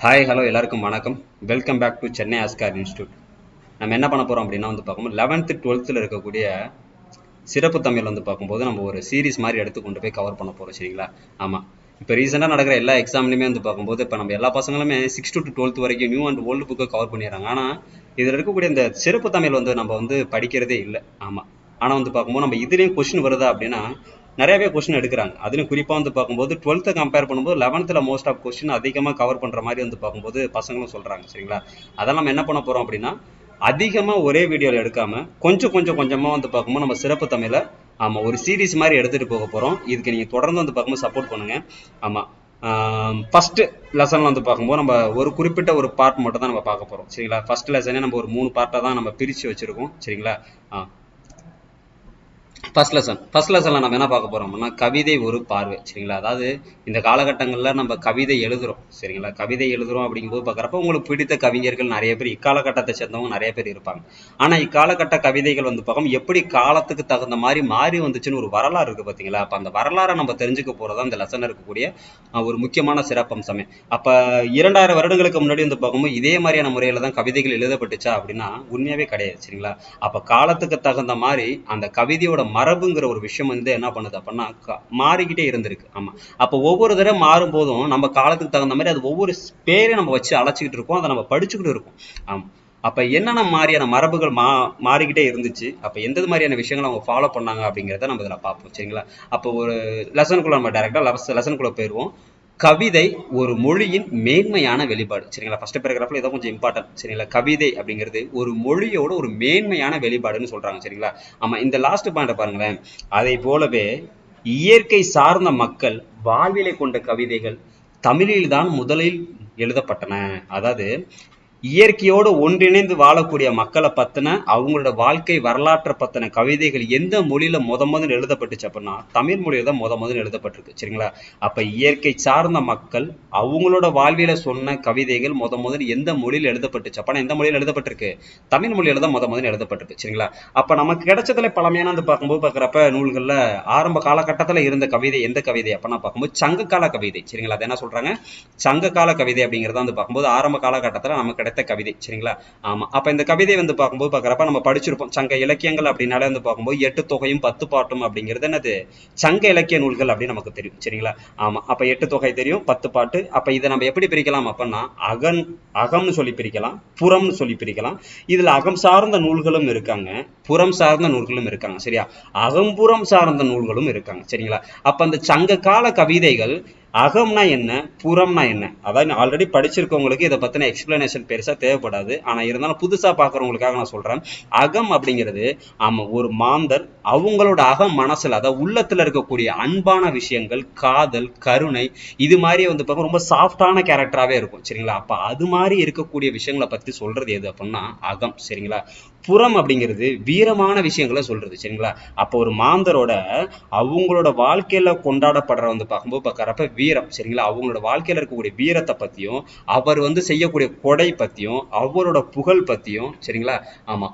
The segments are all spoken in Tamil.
ஹாய் ஹலோ எல்லாருக்கும் வணக்கம். Welcome back to Chennai Oscar institute. நம்ம என்ன பண்ண போகிறோம் அப்படின்னா பார்க்கும்போது 11th 12th இருக்கக்கூடிய சிறப்பு தமிழ் பார்க்கும்போது நம்ம ஒரு சீரீஸ் மாதிரி எடுத்து கொண்டு போய் கவர் பண்ண போகிறோம். சரிங்களா? ஆமாம். இப்போ ரீசெண்டாக நடக்கிற எல்லா எக்ஸாம்லையுமே பார்க்கும்போது இப்போ நம்ம எல்லா பசங்களுமே 6th to 12th வரைக்கும் நியூ அண்ட் ஓல்டு புக்கை கவர் பண்ணிடுறாங்க. ஆனால் இதில் இருக்கக்கூடிய இந்த சிறப்பு தமிழ் நம்ம படிக்கிறதே இல்லை. ஆமாம். ஆனால் பார்க்கும்போது நம்ம இதுலேயும் கொஸ்டின் வருதா அப்படின்னா நிறையவே கொஸ்டின் எடுக்கிறாங்க. அதுலையும் குறிப்பாக பார்க்கும்போது 12th கம்பேர் பண்ணும்போது 11th மோஸ்ட் ஆஃப் கொஸ்டின் அதிகமாக கவர் பண்ணுற மாதிரி பார்க்கும்போது பசங்களும் சொல்கிறாங்க. சரிங்களா? அதெல்லாம் நம்ம என்ன பண்ண போகிறோம் அப்படின்னா அதிகமாக ஒரே வீடியோவில் எடுக்காமல் கொஞ்சமாக பார்க்கும்போது நம்ம சிறப்பு தமிழை ஆமாம் ஒரு சீரீஸ் மாதிரி எடுத்துகிட்டு போக போகிறோம். இதுக்கு நீங்கள் தொடர்ந்து பார்க்கும்போது சப்போர்ட் பண்ணுங்கள். ஆமாம். ஃபஸ்ட்டு லெசனில் பார்க்கும்போது நம்ம ஒரு குறிப்பிட்ட ஒரு பார்ட் மட்டும் தான் நம்ம பார்க்க போகிறோம். சரிங்களா? ஃபஸ்ட் லெசனே நம்ம ஒரு 3 பார்ட்டாக தான் நம்ம பிரித்து வச்சுருக்கோம். சரிங்களா? ஃபர்ஸ்ட் லெசனில் நம்ம என்ன பார்க்க போகிறோம்னா கவிதை ஒரு பார்வை. சரிங்களா? அதாவது இந்த காலகட்டங்களில் நம்ம கவிதை எழுதுகிறோம். சரிங்களா? கவிதை எழுதுகிறோம் அப்படிங்கும்போது பார்க்குறப்ப உங்களுக்கு பிடித்த கவிஞர்கள் நிறைய பேர் இக்காலகட்டத்தை சேர்ந்தவங்க நிறைய பேர் இருப்பாங்க. ஆனால் இக்காலகட்ட கவிதைகள் பார்க்கும் எப்படி காலத்துக்கு தகுந்த மாதிரி மாறி வந்துச்சுன்னு ஒரு வரலாறு இருக்குது பார்த்தீங்களா? அப்போ அந்த வரலாறை நம்ம தெரிஞ்சுக்க போகிறதா இந்த லெசனில் இருக்கக்கூடிய ஒரு முக்கியமான சிறப்பம்சமே. அப்போ 2000 வருடங்களுக்கு முன்னாடி பார்க்கும்போது இதே மாதிரியான முறையில் தான் கவிதைகள் எழுதப்பட்டுச்சா அப்படின்னா உண்மையாகவே கிடையாது. சரிங்களா? அப்போ காலத்துக்கு தகுந்த மாதிரி அந்த கவிதையோட மரபுங்கிற ஒரு விஷயம் என்ன பண்ணுது அப்படின்னா மாறிக்கிட்டே இருந்திருக்கு. ஆமா. அப்போ ஒவ்வொரு தடவை மாறும் போதும் நம்ம காலத்துக்கு தகுந்த மாதிரி அது ஒவ்வொரு பேரை நம்ம வச்சு அழைச்சிக்கிட்டு இருக்கோம், அதை நம்ம படிச்சுக்கிட்டு இருக்கோம். ஆமா. அப்ப என்னென்ன மாதிரியான மரபுகள் மாறிக்கிட்டே இருந்துச்சு, அப்ப எந்த மாதிரியான விஷயங்களை அவங்க ஃபாலோ பண்ணாங்க அப்படிங்கிறத நம்ம இதில் பார்ப்போம். சரிங்களா? அப்போ ஒரு லெசனுக்குள்ள நம்ம டைரக்டா லெசனுக்குள்ள போயிடுவோம். கவிதை ஒரு மொழியின் மேன்மையான வெளிப்பாடு. சரிங்களா? ஃபர்ஸ்ட் பேராகிராஃப்ல இதை கொஞ்சம் இம்பார்ட்டன்ட். சரிங்களா? கவிதை அப்படிங்கிறது ஒரு மொழியோட ஒரு மேன்மையான வெளிப்பாடுன்னு சொல்றாங்க. சரிங்களா? ஆமா. இந்த லாஸ்ட் பாயிண்ட பாருங்களேன். அதை போலவே இயற்கை சார்ந்த மக்கள் வாழ்விலை கொண்ட கவிதைகள் தமிழில்தான் முதலில் எழுதப்பட்டன. அதாவது இயற்கையோடு ஒன்றிணைந்து வாழக்கூடிய மக்களை பத்தின அவங்களோட வாழ்க்கை வரலாற்றை பத்தின கவிதைகள் எந்த மொழியில முதல் எழுதப்பட்டுச்சு அப்படின்னா தமிழ் மொழியில தான் முதல் எழுதப்பட்டிருக்கு. சரிங்களா? அப்ப இயற்கை சார்ந்த மக்கள் அவங்களோட வாழ்வியல சொன்ன கவிதைகள் முதல் எந்த மொழியில எழுதப்பட்டுச்சு அப்படின்னா எந்த மொழியில எழுதப்பட்டிருக்கு? தமிழ் மொழியில தான் முதல் எழுதப்பட்டிருக்கு. சரிங்களா? அப்ப நமக்கு கிடைச்சதுல பழமையான பார்க்கும்போது பார்க்குறப்ப நூல்கள்ல ஆரம்ப காலகட்டத்துல இருந்த கவிதை எந்த கவிதை அப்படின்னா பார்க்கும்போது சங்ககால கவிதை. சரிங்களா? அது என்ன சொல்றாங்க? சங்ககால கவிதை அப்படிங்கிறத பார்க்கும்போது ஆரம்ப காலகட்டத்துல நமக்கு கிடைத்த கவிதை. சரிங்களா? ஆமா. அப்ப இந்த கவிதை பார்க்கும்போது பார்க்குறப்ப நம்ம படிச்சிருப்போம். சங்க இலக்கியங்கள் அப்படின்னாலே பார்க்கும்போது 8 தொகையும் 10 பாட்டும் அப்படிங்கிறது என்னது? சங்க இலக்கிய நூல்கள் அப்படின்னு நமக்கு தெரியும். சரிங்களா? ஆமா. அப்ப 8 தொகை தெரியும், 10 பாட்டு. அப்ப இதை நம்ம எப்படி பிரிக்கலாம் அப்படின்னா அகம்னு சொல்லி பிரிக்கலாம், புறம்னு சொல்லி பிரிக்கலாம். இதுல அகம் சார்ந்த நூல்களும் இருக்காங்க, புறம் சார்ந்த நூல்களும் இருக்காங்க. சரியா? அகம்புறம் சார்ந்த நூல்களும் இருக்காங்க. சரிங்களா? அப்ப அந்த சங்க கால கவிதைகள் அகம்னா என்ன, புறம்னா என்ன, அதாவது ஆல்ரெடி படிச்சிருக்கவங்களுக்கு இதை பத்தின எக்ஸ்பிளனேஷன் பெருசா தேவைப்படாது. ஆனா இருந்தாலும் புதுசா பாக்குறவங்களுக்காக நான் சொல்றேன். அகம் அப்படிங்கிறது ஆமா ஒரு மாந்தர் அவங்களோட அகம் மனசுல அதாவது உள்ளத்துல இருக்கக்கூடிய அன்பான விஷயங்கள், காதல், கருணை, இது மாதிரி பார்க்க ரொம்ப சாஃப்டான கேரக்டராகவே இருக்கும். சரிங்களா? அப்ப அது மாதிரி இருக்கக்கூடிய விஷயங்களை பத்தி சொல்றது எது அப்படின்னா அகம். சரிங்களா? புறம் அப்படிங்கிறது வீரமான விஷயங்களை சொல்றது. சரிங்களா? அப்போ ஒரு மாந்தரோட அவங்களோட வாழ்க்கையில கொண்டாடப்படுற பார்க்குறப்ப வீரம். சரிங்களா? அவங்களோட வாழ்க்கையில இருக்கக்கூடிய வீரத்தை பத்தியும் அவர் செய்யக்கூடிய கொடை பத்தியும் அவரோட புகழ் பத்தியும். சரிங்களா? ஆமா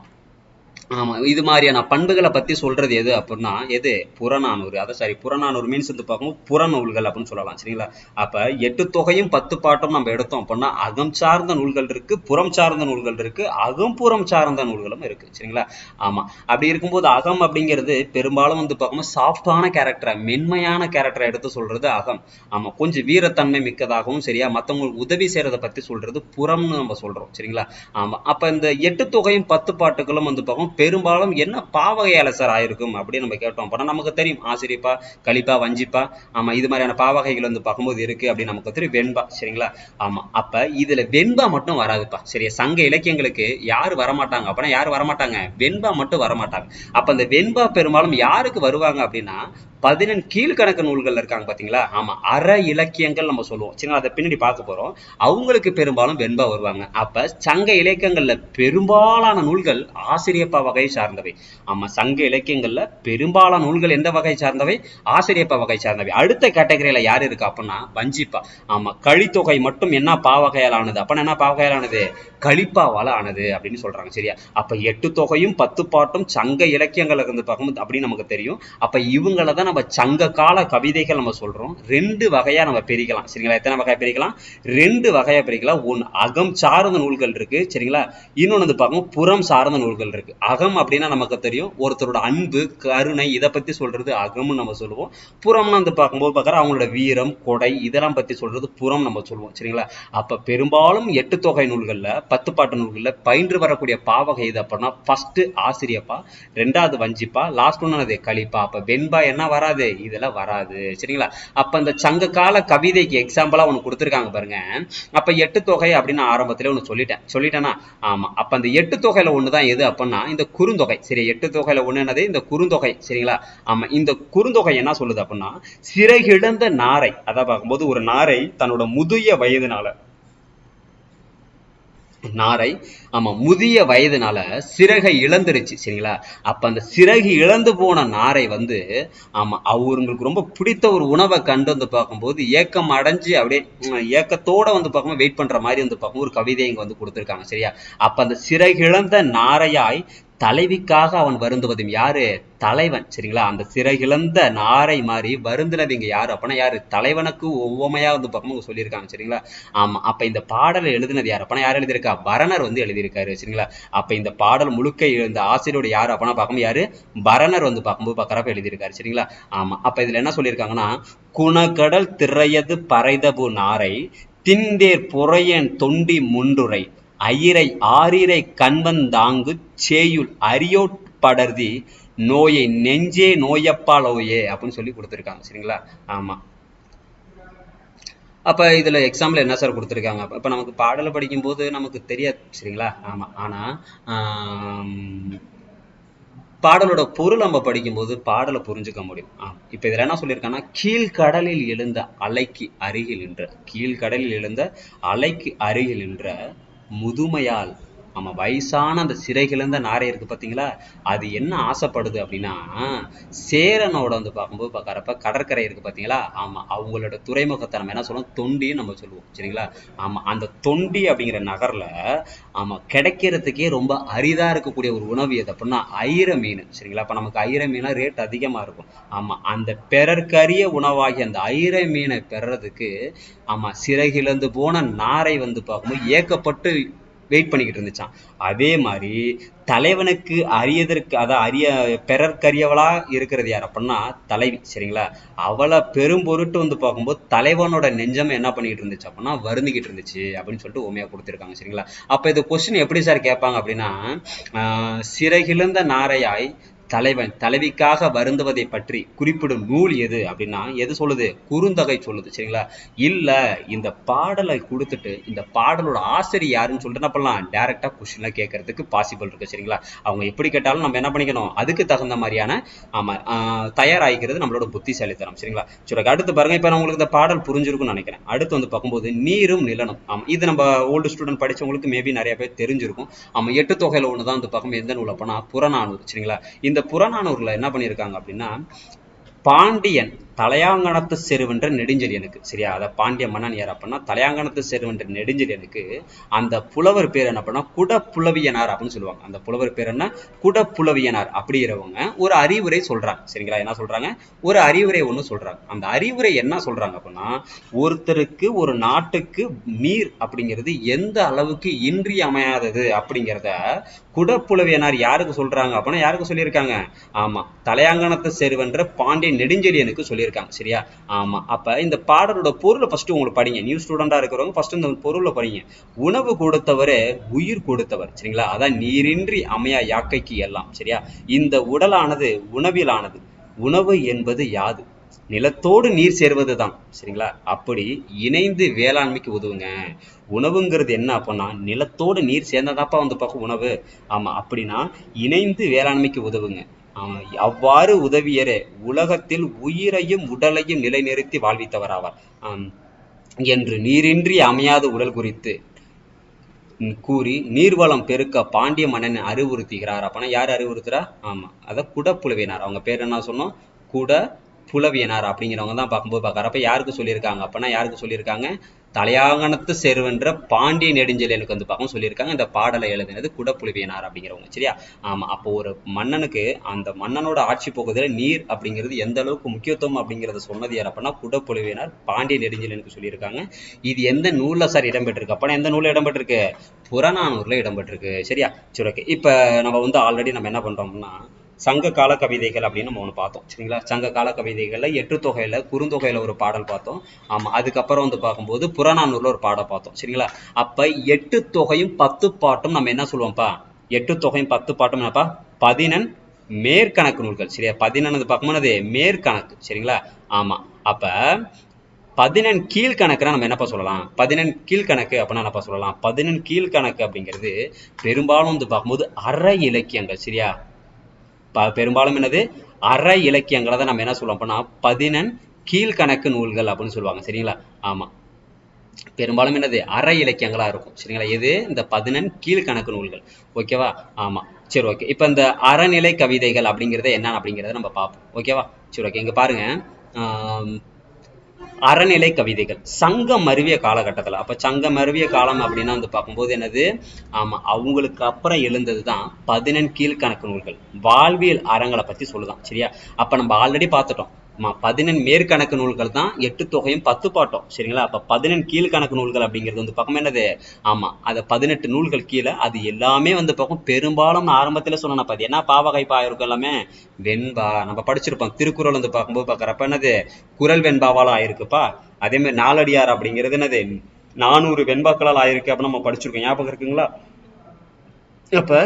ஆமா. இது மாதிரியான பண்புகளை பத்தி சொல்றது எது அப்படின்னா எது? புறநானூறு. அதை சரி புறநானூறு மீன்ஸ் பார்க்கும்போது புறநூல்கள் அப்படின்னு சொல்லலாம். சரிங்களா? அப்ப 8 தொகையும் 10 பாட்டும் நம்ம எடுத்தோம் அப்படின்னா அகம் சார்ந்த நூல்கள் இருக்கு, புறம் சார்ந்த நூல்கள் இருக்கு, அகம்புறம் சார்ந்த நூல்களும் இருக்கு. சரிங்களா? ஆமா. அப்படி இருக்கும்போது அகம் அப்படிங்கிறது பெரும்பாலும் பார்க்கும்போது சாஃப்டான கேரக்டரை, மென்மையான கேரக்டரை எடுத்து சொல்றது அகம். ஆமா. கொஞ்சம் வீரத்தன்மை மிக்கதாகவும் சரியா மற்றவங்களுக்கு உதவி செய்யறதை பத்தி சொல்றது புறம்னு நம்ம சொல்றோம். சரிங்களா? ஆமா. அப்ப இந்த 8 தொகையும் 10 பாட்டுகளும் பார்க்கும் பெரும்பாலும் என்ன பாவகையால சார் ஆயிருக்கும் அப்படின்னு நம்ம கேட்டோம் அப்படின்னா நமக்கு தெரியும் ஆசிரியப்பா, கலிப்பா, வஞ்சிப்பா. ஆமா. இது மாதிரியான பாவகைகள் பார்க்கும்போது இருக்கு அப்படின்னு நமக்கு தெரியும். வெண்பா. சரிங்களா? ஆமா. அப்ப இதுல வெண்பா மட்டும் வராதுப்பா. சரியா? சங்க இலக்கியங்களுக்கு யாரு வரமாட்டாங்க அப்படின்னா யாரு வரமாட்டாங்க? வெண்பா மட்டும் வரமாட்டாங்க. அப்ப அந்த வெண்பா பெரும்பாலும் யாருக்கு வருவாங்க அப்படின்னா 14 கீழ்கணக்கு நூல்கள் இருக்காங்க பாத்தீங்களா? ஆமா. அற இலக்கியங்கள் நம்ம சொல்லுவோம். சரிங்களா? அதை பின்னாடி பார்க்க போறோம். அவங்களுக்கு பெரும்பாலும் வெண்பா வருவாங்க. அப்ப சங்க இலக்கியங்கள்ல பெரும்பாலான நூல்கள் ஆசிரியப்பா, வகை சார்ந்தவை. ஆமா, சங்க இலக்கியங்கள்ல பெரும்பாலான நூல்கள் எந்த வகை சார்ந்தவை? ஆசிரியப்பா வகை சார்ந்தவை. அடுத்த கேட்டகரியில யார் இருக்கா அப்படின்னா வஞ்சிப்பா. ஆமா, கலித்தொகை மட்டும் என்ன பாவகையால் ஆனது? அப்ப என்ன பாவகையால் ஆனது? கலிப்பாவால ஆனது அப்படின்னு சொல்றாங்க. சரியா? அப்ப 8 தொகையும் 10 பாட்டும் சங்க இலக்கியங்கள்ல இருந்து பார்க்கும்போது அப்படின்னு நமக்கு தெரியும். அப்ப இவங்கள தான் நம்ம சங்க கால கவிதைகள் நம்ம சொல்றோம். 2 வகையா நம்ம பிரிக்கலாம். சரிங்களா? எத்தனை வகையா பிரிக்கலாம்? 2 வகையா பிரிக்கலாம். ஒன்னு அகம் சார்ந்த நூல்கள் இருக்கு. சரிங்களா? இன்னொன்னு வந்து பார்க்கும் புறம் சார்ந்த நூல்கள் இருக்கு. அகம் அப்படின்னா நமக்கு தெரியும், ஒருத்தரோட அன்பு, கருணை, இதை பத்தி சொல்றது அகம்னு நம்ம சொல்லுவோம். புறம்னு வந்து பார்க்கும்போது பார்க்குற அவங்களோட வீரம், கொடை, இதெல்லாம் பத்தி சொல்றது புறம் நம்ம சொல்லுவோம். சரிங்களா? அப்ப பெரும்பாலும் 8 தொகை நூல்கள்ல 10 பாட்டு நூல்கள்ல பயின்று வரக்கூடிய பாவகை இது அப்படின்னா ஃபர்ஸ்ட் ஆசிரியப்பா, 2வது வஞ்சிப்பா, லாஸ்ட் ஒன்னு கலிப்பா. அப்ப வெண்பா என்ன வராது? இதெல்லாம் வராது. சரிங்களா? அப்ப இந்த சங்க கால கவிதைக்கு எக்ஸாம்பிளா ஒண்ணு கொடுத்துருக்காங்க பாருங்க. அப்ப 8 தொகை அப்படின்னு ஆரம்பத்திலே ஒண்ணு சொல்லிட்டேனா? ஆமா. அப்ப அந்த 8 தொகையில ஒண்ணுதான் எது அப்படின்னா இந்த குறுந்தொகை. சரி, 8 தொகையில ஒண்ணு என்னது? இந்த குறுந்தொகை. சரிங்களா? ஆமா, இந்த குறுந்தொகை என்ன சொல்லுது அப்படின்னா சிறகிழந்த நாரை, அதான் பார்க்கும்போது ஒரு நாரை தன்னோட முதிய வயதுனால முதிய வயதுனால சிறகை இழந்துருச்சு. சரிங்களா? அப்ப அந்த சிறகு இழந்து போன நாரை வந்து அவங்களுக்கு ரொம்ப பிடித்த ஒரு உணவை கண்டு வந்து பார்க்கும்போது ஏக்கம் அடைஞ்சு அப்படியே ஏக்கத்தோட வந்து பார்க்கும்போது வெயிட் பண்ற மாதிரி வந்து பார்க்கும்போது ஒரு கவிதை இங்க வந்து கொடுத்துருக்காங்க. சரியா? அப்ப அந்த சிறகிழந்த நாரையாய் தலைவிக்காக அவன் வருந்துவதும் யாரு? தலைவன். சரிங்களா? அந்த சிறகிழந்த நாரை மாதிரி வருந்தினது இங்க யாரு அப்படின்னா யாரு? தலைவனுக்கு ஒவ்வாமையா வந்து பார்க்கும்போது சொல்லியிருக்காங்க. சரிங்களா? ஆமா. அப்ப இந்த பாடலை எழுதினது யாரு அப்படின்னா யார் எழுதியிருக்கா? பரணர் வந்து எழுதியிருக்காரு. சரிங்களா? அப்ப இந்த பாடல் முழுக்க இந்த ஆசிரியரோட யாரு அப்படின்னா பார்க்கும்போது யாரு? பரணர் வந்து பார்க்கும்போது பார்க்கறப்ப எழுதியிருக்காரு. சரிங்களா? ஆமா. அப்ப இதுல என்ன சொல்லியிருக்காங்கன்னா குணக்கடல் திரையது பறைதபு நாரை திண்டேர் புறையன் தொண்டி முன்றுரை ஐயிரை ஆரிரை கண்வந்தாங்கு சேயுள் அரியோட் படர்தி நோயை நெஞ்சே நோயப்பால் ஓயே அப்படின்னு சொல்லி கொடுத்துருக்காங்க. சரிங்களா? ஆமா. அப்ப இதுல எக்ஸாம்பிள் என்ன சார் கொடுத்துருக்காங்க? இப்ப நமக்கு பாடலை படிக்கும் போது நமக்கு தெரியாது. சரிங்களா? ஆமா. ஆனா பாடலோட பொருள் நம்ம படிக்கும்போது பாடலை புரிஞ்சுக்க முடியும். இப்ப இதுல என்ன சொல்லியிருக்காங்கன்னா கீழ்கடலில் எழுந்த அலைக்கு அருகில் நின்ற முதுமையால் வயசான அந்த சிறைகிழந்த நாரை இருக்கு பாத்தீங்களா? அது என்ன ஆசைப்படுது அப்படின்னா சேரனோட வந்து பார்க்கும்போது பார்க்கறப்ப கடற்கரை இருக்கு பாத்தீங்களா? அவங்களோட துறைமுகத்தை நம்ம என்ன சொல்லுவோம்? தொண்டின்னு நம்ம சொல்லுவோம். சரிங்களா? அந்த தொண்டி அப்படிங்கிற நகர்ல கிடைக்கிறதுக்கே ரொம்ப அரிதா இருக்கக்கூடிய ஒரு உணவு எது அப்படின்னா ஐர மீன். சரிங்களா? அப்ப நமக்கு ஐர மீனா ரேட் அதிகமா இருக்கும். அந்த பிறர்க்கரிய உணவாகி அந்த ஐர மீனை பெறறதுக்கு சிறகிழந்து போன நாரை வந்து பார்க்கும்போது ஏக்கப்பட்டு வெயிட் பண்ணிக்கிட்டு இருந்துச்சான். அதே மாதிரி தலைவனுக்கு பிறர்க்கரியவளா இருக்கிறது யார் அப்படின்னா தலைவி. சரிங்களா? அவளை பெரும் பொருட்டு வந்து பார்க்கும்போது தலைவனோட நெஞ்சம் என்ன பண்ணிட்டு இருந்துச்சு அப்படின்னா வருந்திக்கிட்டு இருந்துச்சு அப்படின்னு சொல்லிட்டு உண்மையா கொடுத்திருக்காங்க. சரிங்களா? அப்ப இது கொஸ்டின் எப்படி சார் கேட்பாங்க அப்படின்னா சிறகிழந்த நாரையாய் தலைவிக்காக வருந்துவதை பற்றி குறிப்பிடும் நூல் எது அப்படின்னா எது சொல்லுது? குறுந்தொகை சொல்லுது. சரிங்களா? இல்ல இந்த பாடலை கொடுத்துட்டு இந்த பாடலோட ஆசிரியர் யாருன்னு சொல்லிட்டு என்ன பண்ணலாம்? டைரக்டா கொஸ்டின்ல கேட்கறதுக்கு பாசிபிள் இருக்கு. சரிங்களா? அவங்க எப்படி கேட்டாலும் நம்ம என்ன பண்ணிக்கணும்? அதுக்கு தகுந்த மாதிரியான தயாராகிக்கிறது நம்மளோட புத்திசாலித்தனம். சரிங்களா? சரி, அடுத்து பாருங்க. இப்ப நான் உங்களுக்கு இந்த பாடல் புரிஞ்சிருக்கும்னு நினைக்கிறேன். அடுத்து வந்து பார்க்கும்போது நீரும் நிலனும். இது நம்ம ஓல்டு ஸ்டூடெண்ட் படிச்சவங்களுக்கு மேபி நிறைய பேர் தெரிஞ்சிருக்கும். 8 தொகையில ஒண்ணுதான் வந்து பார்க்கும் எந்த நூல் அப்படின்னா புறநானூறு. சரிங்களா? இந்த புறநானூறுல என்ன பண்ணியிருக்காங்க அப்படின்னா பாண்டியன் தலையாங்கணத்து செருவென்ற நெடுஞ்செழியனுக்கு, சரியா? அத பாண்டிய மன்னன் யார் அப்படின்னா தலையாங்கணத்து செருவென்ற நெடுஞ்செழியனுக்கு அந்த புலவர் பேர் என்ன பண்ணா குடப்புலவியனார் அப்படின்னு சொல்லுவாங்க. அந்த புலவர் பேர் என்ன? குடப்புலவியனார் அப்படிங்கிறவங்க ஒரு அறிவுரை சொல்றாங்க. சரிங்களா? என்ன சொல்றாங்க? ஒரு அறிவுரை ஒண்ணு சொல்றாங்க. அந்த அறிவுரை என்ன சொல்றாங்க அப்படின்னா ஒருத்தருக்கு ஒரு நாட்டுக்கு நீர் அப்படிங்கிறது எந்த அளவுக்கு இன்றியமையாதது அப்படிங்கிறத குடப்புலவியனார் யாருக்கு சொல்றாங்க அப்படின்னா யாருக்கு சொல்லியிருக்காங்க? தலையாங்கணத்து செருவென்ற பாண்டிய நெடுஞ்செழியனுக்கு சொல்லியிருக்காங்க. சரியா? அப்ப இந்த பாடலோட பொருளை ஃபர்ஸ்ட் உங்களுக்கு படிங்க. நியூ ஸ்டூடெண்டா இருக்கிறவங்க ஃபர்ஸ்ட் இந்த பொருளை படிங்க. உணவு கொடுத்தவரே உயிர் கொடுத்தவர். சரிங்களா? அதான் நீரின்றி அமையா யாக்கைக்கு எல்லாம். சரியா? இந்த உடலானது உணவிலானது. உணவு என்பது யாது? நிலத்தோடு நீர் சேர்வதுதான். சரிங்களா? அப்படி இணைந்து வேளாண்மைக்கு உதவுங்க. உணவுங்கிறது என்ன அப்படின்னா நிலத்தோடு நீர் சேர்ந்ததாப்பா வந்து பார்க்கும் உணவு. அப்படின்னா இணைந்து வேளாண்மைக்கு உதவுங்க. அவ்வாறு உதவியரே உலகத்தில் உயிரையும் உடலையும் நிலைநிறுத்தி வாழ்வித்தவர் ஆவார் என்று நீரின்றி அமையாத உடல் குறித்து கூறி நீர்வளம் பெருக்க பாண்டிய மன்னன் அறிவுறுத்துகிறார். அப்பனா யார் அறிவுறுத்துறா? ஆமா, அத குடப்புலவியனார். அவங்க பேர் என்ன சொன்னோம்? குட புலவியனார் அப்படிங்கிறவங்க தான் பார்க்கும்போது பார்க்கற. அப்ப யாருக்கு சொல்லியிருக்காங்க? அப்பனா யாருக்கு சொல்லியிருக்காங்க? தலையாங்கணத்து சேர்வென்ற பாண்டிய நெடுஞ்செழியனுக்கு வந்து பார்க்கவும் சொல்லியிருக்காங்க. இந்த பாடலை எழுதினது குடப்புலவியனார் அப்படிங்கிறவங்க. சரியா? ஆமா. அப்போ ஒரு மன்னனுக்கு அந்த மன்னனோட ஆட்சி போகுதுல நீர் அப்படிங்கிறது எந்த அளவுக்கு முக்கியத்துவம் அப்படிங்கிறத சொன்னது யார் அப்படின்னா குடப்புலவியனார் பாண்டிய நெடுஞ்செழியனுக்கு சொல்லியிருக்காங்க. இது எந்த நூல்ல சார் இடம்பெற்றிருக்கு? அப்பனா எந்த நூல்ல இடம்பெற்றிருக்கு? புறநானூறுல இடம்பெற்றிருக்கு. சரியா? சரி, ஓகே. இப்ப நம்ம வந்து ஆல்ரெடி நம்ம என்ன பண்றோம்னா சங்க கால கவிதைகள் அப்படின்னு நம்ம ஒன்று பார்த்தோம். சரிங்களா? சங்க கால கவிதைகள்ல 8 தொகையில குறுந்தொகையில ஒரு பாடல் பார்த்தோம். ஆமா, அதுக்கப்புறம் வந்து பார்க்கும்போது புறநானூறுல ஒரு பாடம் பார்த்தோம். சரிங்களா? அப்ப 8 தொகையும் 10 பாட்டும் நம்ம என்ன சொல்லுவோம்ப்பா? 8 தொகையும் 10 பாட்டும் என்னப்பா? 11 மேற்கணக்கு நூல்கள். சரியா? 11 பார்க்கும்போது மேற்கணக்கு. சரிங்களா? ஆமா. அப்ப 11 கீழ்கணக்குனா நம்ம என்னப்பா சொல்லலாம்? 11 கீழ்கணக்கு அப்படின்னா என்னப்பா சொல்லலாம்? 11 கீழ்கணக்கு அப்படிங்கிறது பெரும்பாலும் வந்து பார்க்கும்போது அற இலக்கியங்கள். சரியா? பெரும்பாலும் என்னது? அற இலக்கியங்களை தான் நம்ம என்ன சொல்லுவோம் அப்படின்னா 11 கீழ்கணக்கு நூல்கள் அப்படின்னு சொல்லுவாங்க. சரிங்களா? ஆமா, பெரும்பாலும் என்னது? அற இலக்கியங்களா இருக்கும். சரிங்களா? எது? இந்த 11 கீழ்கணக்கு நூல்கள். ஓகேவா? ஆமா, சரி, ஓகே. இப்ப இந்த அறநிலை கவிதைகள் அப்படிங்கிறது என்ன அப்படிங்கிறத நம்ம பார்ப்போம். ஓகேவா? சரி, ஓகே. இங்க பாருங்க. அறநிலை கவிதைகள் சங்கம் மருவிய காலகட்டத்தில். அப்ப சங்கம் மருவிய காலம் அப்படின்னா வந்து பார்க்கும்போது என்னது? ஆமா, அவங்களுக்கு அப்புறம் எழுந்ததுதான் 11 கீழ்கணக்கு நூல்கள். வாழ்வியல் அறங்களை பத்தி சொல்லுதான். சரியா? அப்ப நம்ம ஆல்ரெடி பார்த்துட்டோம். 11 மேற்கணக்கு நூல்கள் தான் 8 தொகையும் 10 பாட்டும். சரிங்களா? அப்ப 11 கீழ்கணக்கு நூல்கள் அப்படிங்கிறது வந்து பக்கம் என்னது? ஆமா, அது 18 நூல்கள் கீழே. அது எல்லாமே வந்து பக்கம் பெரும்பாலும் ஆரம்பத்துல சொன்ன அது என்ன பாவகைப்பா இருக்கும்? எல்லாமே வெண்பா. நம்ம படிச்சிருப்போம். திருக்குறள் வந்து பார்க்கும்போது பார்க்கறப்ப என்னது? குறள் வெண்பாவால் ஆயிருக்குப்பா. அதே மாதிரி நாலடியார் அப்படிங்கிறது என்னது? 400 வெண்பாக்களால் ஆயிருக்கு அப்படின்னு நம்ம படிச்சிருக்கோம். ஞாபகம் இருக்குங்களா? அப்ப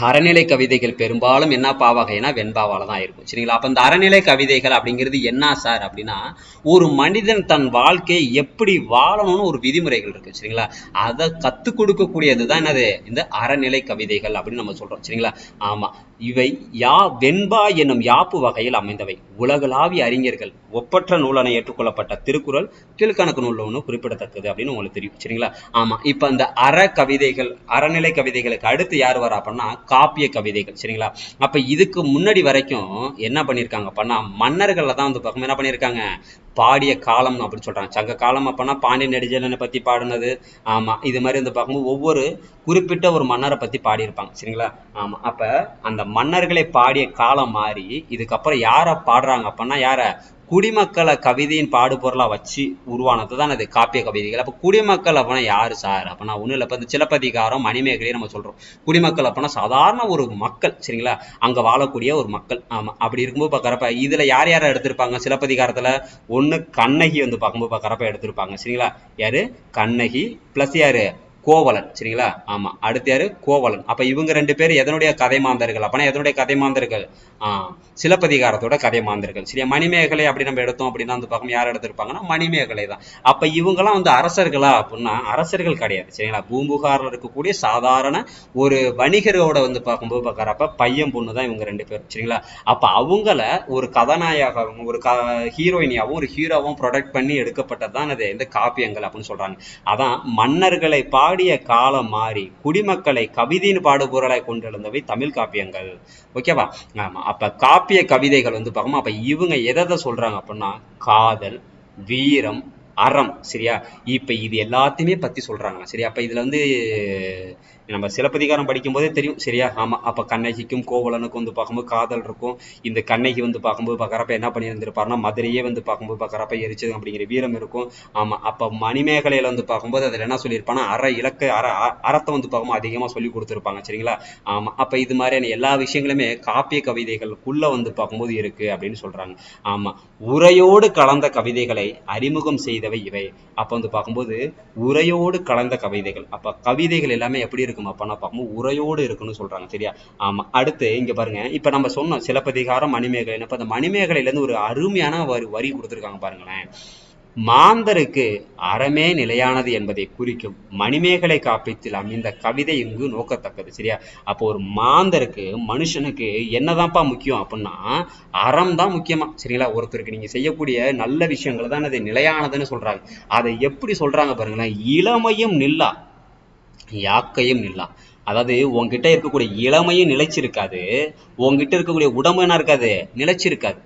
அறநிலை கவிதைகள் பெரும்பாலும் என்ன பாவகைனா வெண்பாவால தான் இருக்கும். சரிங்களா? அப்ப இந்த அறநிலை கவிதைகள் அப்படிங்கிறது என்ன சார் அப்படின்னா ஒரு மனிதன் தன் வாழ்க்கையை எப்படி வாழணும்னு ஒரு விதிமுறைகள் இருக்கு. சரிங்களா? அதை கத்துக் கொடுக்கக்கூடியது தான் என்னது? இந்த அறநிலை கவிதைகள் அப்படின்னு நம்ம சொல்றோம். சரிங்களா? ஆமா, இவை வெண்பா என்னும் யாப்பு வகையில் அமைந்தவை. உலகளாவிய அறிஞர்கள் ஒப்பற்ற நூலென ஏற்றுக்கொள்ளப்பட்ட திருக்குறள் கீழ்கணக்கு நூல் ஒன்று குறிப்பிடத்தக்கது அப்படின்னு உங்களுக்கு தெரியும். சரிங்களா? ஆமா, இப்ப அந்த கவிதைகள் அறநிலை கவிதைகளுக்கு அடுத்து யார் வரா அப்படின்னா காப்பிய கவிதைகள். சரிங்களா? அப்ப இதுக்கு முன்னாடி வரைக்கும் என்ன பண்ணிருக்காங்க அப்படின்னா மன்னர்கள்ல தான் வந்து பக்கம் என்ன பண்ணிருக்காங்க? பாடிய காலம் அப்படின்னு சொல்றாங்க. சங்க காலம் அப்படின்னா பாண்டிய நெடுஞ்செழியனை பத்தி பாடினது. ஆமா, இது மாதிரி வந்து பார்க்கும்போது ஒவ்வொரு குறிப்பிட்ட ஒரு மன்னரை பத்தி பாடியிருப்பாங்க. சரிங்களா? ஆமா, அப்ப அந்த மன்னர்களை பாடிய காலம் மாறி இதுக்கப்புறம் யார பாடுறாங்க அப்படின்னா யார? குடிமக்களை கவிதையின் பாடுபொருளா வச்சு உருவானது தான் அது காப்பிய கவிதைகள். அப்ப குடிமக்கள் அப்படின்னா யாரு சார்? அப்படின்னா ஒண்ணும் இல்லை. இப்ப இந்த சிலப்பதிகாரம் மணிமேகலையை நம்ம சொல்றோம். குடிமக்கள் அப்படின்னா சாதாரண ஒரு மக்கள். சரிங்களா? அங்க வாழக்கூடிய ஒரு மக்கள். ஆமா, அப்படி இருக்கும்போது பாக்குறப்ப இதுல யார் யாரை எடுத்திருப்பாங்க? சிலப்பதிகாரத்துல ஒண்ணு கண்ணகி வந்து பார்க்கும்போது பாக்குறப்ப எடுத்திருப்பாங்க. சரிங்களா? யாரு? கண்ணகி பிளஸ் யாரு? கோவலன். சரிங்களா? ஆமா, அடுத்து யாரு? கோவலன். அப்ப இவங்க 2 பேர் எதனுடைய கதை மாந்தர்கள்? அப்பனா எதனுடைய கதை மாந்தர்கள்? சிலப்பதிகாரத்தோட கதை மாந்தர்கள். சரியா? மணிமேகலை அப்படி நம்ம எடுத்தோம் அப்படின்னா அந்த பக்கம் யார் எடுத்திருப்பாங்கன்னா மணிமேகலை தான். அப்ப இவங்கெல்லாம் வந்து அரசர்களா அப்படின்னா அரசர்கள் கிடையாது. சரிங்களா? பூம்புகார்ல இருக்கக்கூடிய சாதாரண ஒரு வணிகரோட வந்து பார்க்கும்போது பார்க்கறப்ப பையன் பொண்ணு தான் இவங்க 2 பேரும். சரிங்களா? அப்ப அவங்கள ஒரு கதாநாயகம் ஒரு ஹீரோயினியாவும் ஒரு ஹீரோவும் ப்ரொடக்ட் பண்ணி எடுக்கப்பட்டதுதான் அது இந்த காப்பியங்கள் அப்படின்னு சொல்றாங்க. அதான் மன்னர்களை பாடிய காலம் மாறி குடிமக்களை கவிதையின் பாடுபொருளாய் கொண்டிருந்தவை தமிழ் காப்பியங்கள். ஓகேவா? ஆமா, அப்ப காப்பிய கவிதைகள் வந்து பார்க்கணும். அப்ப இவங்க எதை சொல்றாங்க அப்படின்னா காதல், வீரம், அறம். சரியா? இப்ப இது எல்லாத்தையுமே பத்தி சொல்றாங்க. சரியா? அப்ப இதுல வந்து நம்ம சிலப்பதிகாரம் படிக்கும் போதே தெரியும். சரியா? ஆமா, அப்ப கண்ணகிக்கும் கோவலனுக்கும் வந்து பார்க்கும்போது காதல் இருக்கும். இந்த கண்ணகி வந்து பார்க்கும்போது பார்க்கறப்ப என்ன பண்ணி இருந்திருப்பாருன்னா மதுரையே வந்து பார்க்கும்போது பார்க்கறப்ப எரிச்சது அப்படிங்கிற வீரம் இருக்கும். ஆமா, அப்ப மணிமேகலையில வந்து பார்க்கும்போது அதுல என்ன சொல்லியிருப்பான்னா அறத்தை வந்து பார்க்கும்போது அதிகமா சொல்லி கொடுத்துருப்பாங்க. சரிங்களா? ஆமா, அப்ப இது மாதிரியான எல்லா விஷயங்களுமே காப்பிய கவிதைகளுக்குள்ள வந்து பார்க்கும்போது இருக்கு அப்படின்னு சொல்றாங்க. ஆமா, உரையோடு கலந்த கவிதைகளை அறிமுகம் செய்தவை இவை. அப்ப வந்து பார்க்கும்போது உரையோடு கலந்த கவிதைகள். அப்ப கவிதைகள் எல்லாமே எப்படி இருக்கும் அப்பன்னா பார்க்கும்போது உரையோடு இருக்குன்னு சொல்றாங்க. சரியா? ஆமா, அடுத்து இங்க பாருங்க. இப்ப நம்ம சொன்னோம் சிலப்பதிகாரம் மணிமேகலை. இப்ப அந்த மணிமேகலையில இருந்து ஒரு அருமையான வரி கொடுத்திருக்காங்க பாருங்களேன். மாந்தருக்கு அறமே நிலையானது என்பதை குறிக்கும் மணிமேகலை காப்பியத்தில் அமைந்த கவிதை இங்கு நோக்கத்தக்கது. சரியா? அப்போ ஒரு மாந்தருக்கு மனுஷனுக்கு என்னதான்ப்பா முக்கியம் அப்படின்னா அறம் தான் முக்கியமா. சரிங்களா? ஒருத்தருக்கு நீங்க செய்யக்கூடிய நல்ல விஷயங்கள் தான் அது நிலையானதுன்னு சொல்றாங்க. அதை எப்படி சொல்றாங்க பாருங்களேன். இளமையும் நில்லா யாக்கையும் நில்லா. அதாவது உன்கிட்ட இருக்கக்கூடிய இளமையும் நிலைச்சிருக்காது, உன்கிட்ட இருக்கக்கூடிய உடம்பு என்ன இருக்காது, நிலைச்சிருக்காது.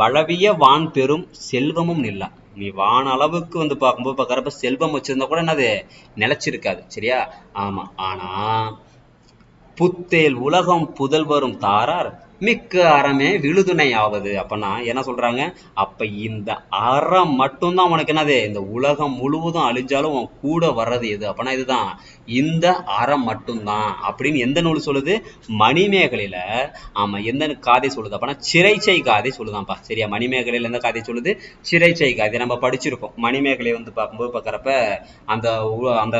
வளவிய வான் பெரும் செல்வமும் நில்லா. நீ வான அளவுக்கு பார்க்கும்போது பார்க்கறப்ப செல்வம் வச்சிருந்தா கூட என்னது நிலைச்சிருக்காது. சரியா? ஆமா. ஆனா புத்தேல் உலகம் புதல்வரும் தாரார் மிக்க அறமே விழுதுணை ஆவது. அப்பனா என்ன சொல்றாங்க, அப்ப இந்த அறம் மட்டும்தான் உனக்கு என்னது, இந்த உலகம் முழுவதும் அழிஞ்சாலும் உன் கூட வர்றது எது அப்பனா இதுதான், இந்த அறம் மட்டும்தான் அப்படின்னு எந்த நூல் சொல்லுது, மணிமேகலையில. ஆமா, எந்த காதை சொல்லுது அப்பனா சிறைச்சை காதை சொல்லுதான்ப்பா. சரியா? மணிமேகலையில எந்த காதை சொல்லுது, சிறைச்சை காதை. நம்ம படிச்சிருப்போம் மணிமேகலை பார்க்கும்போது பார்க்கறப்ப அந்த அந்த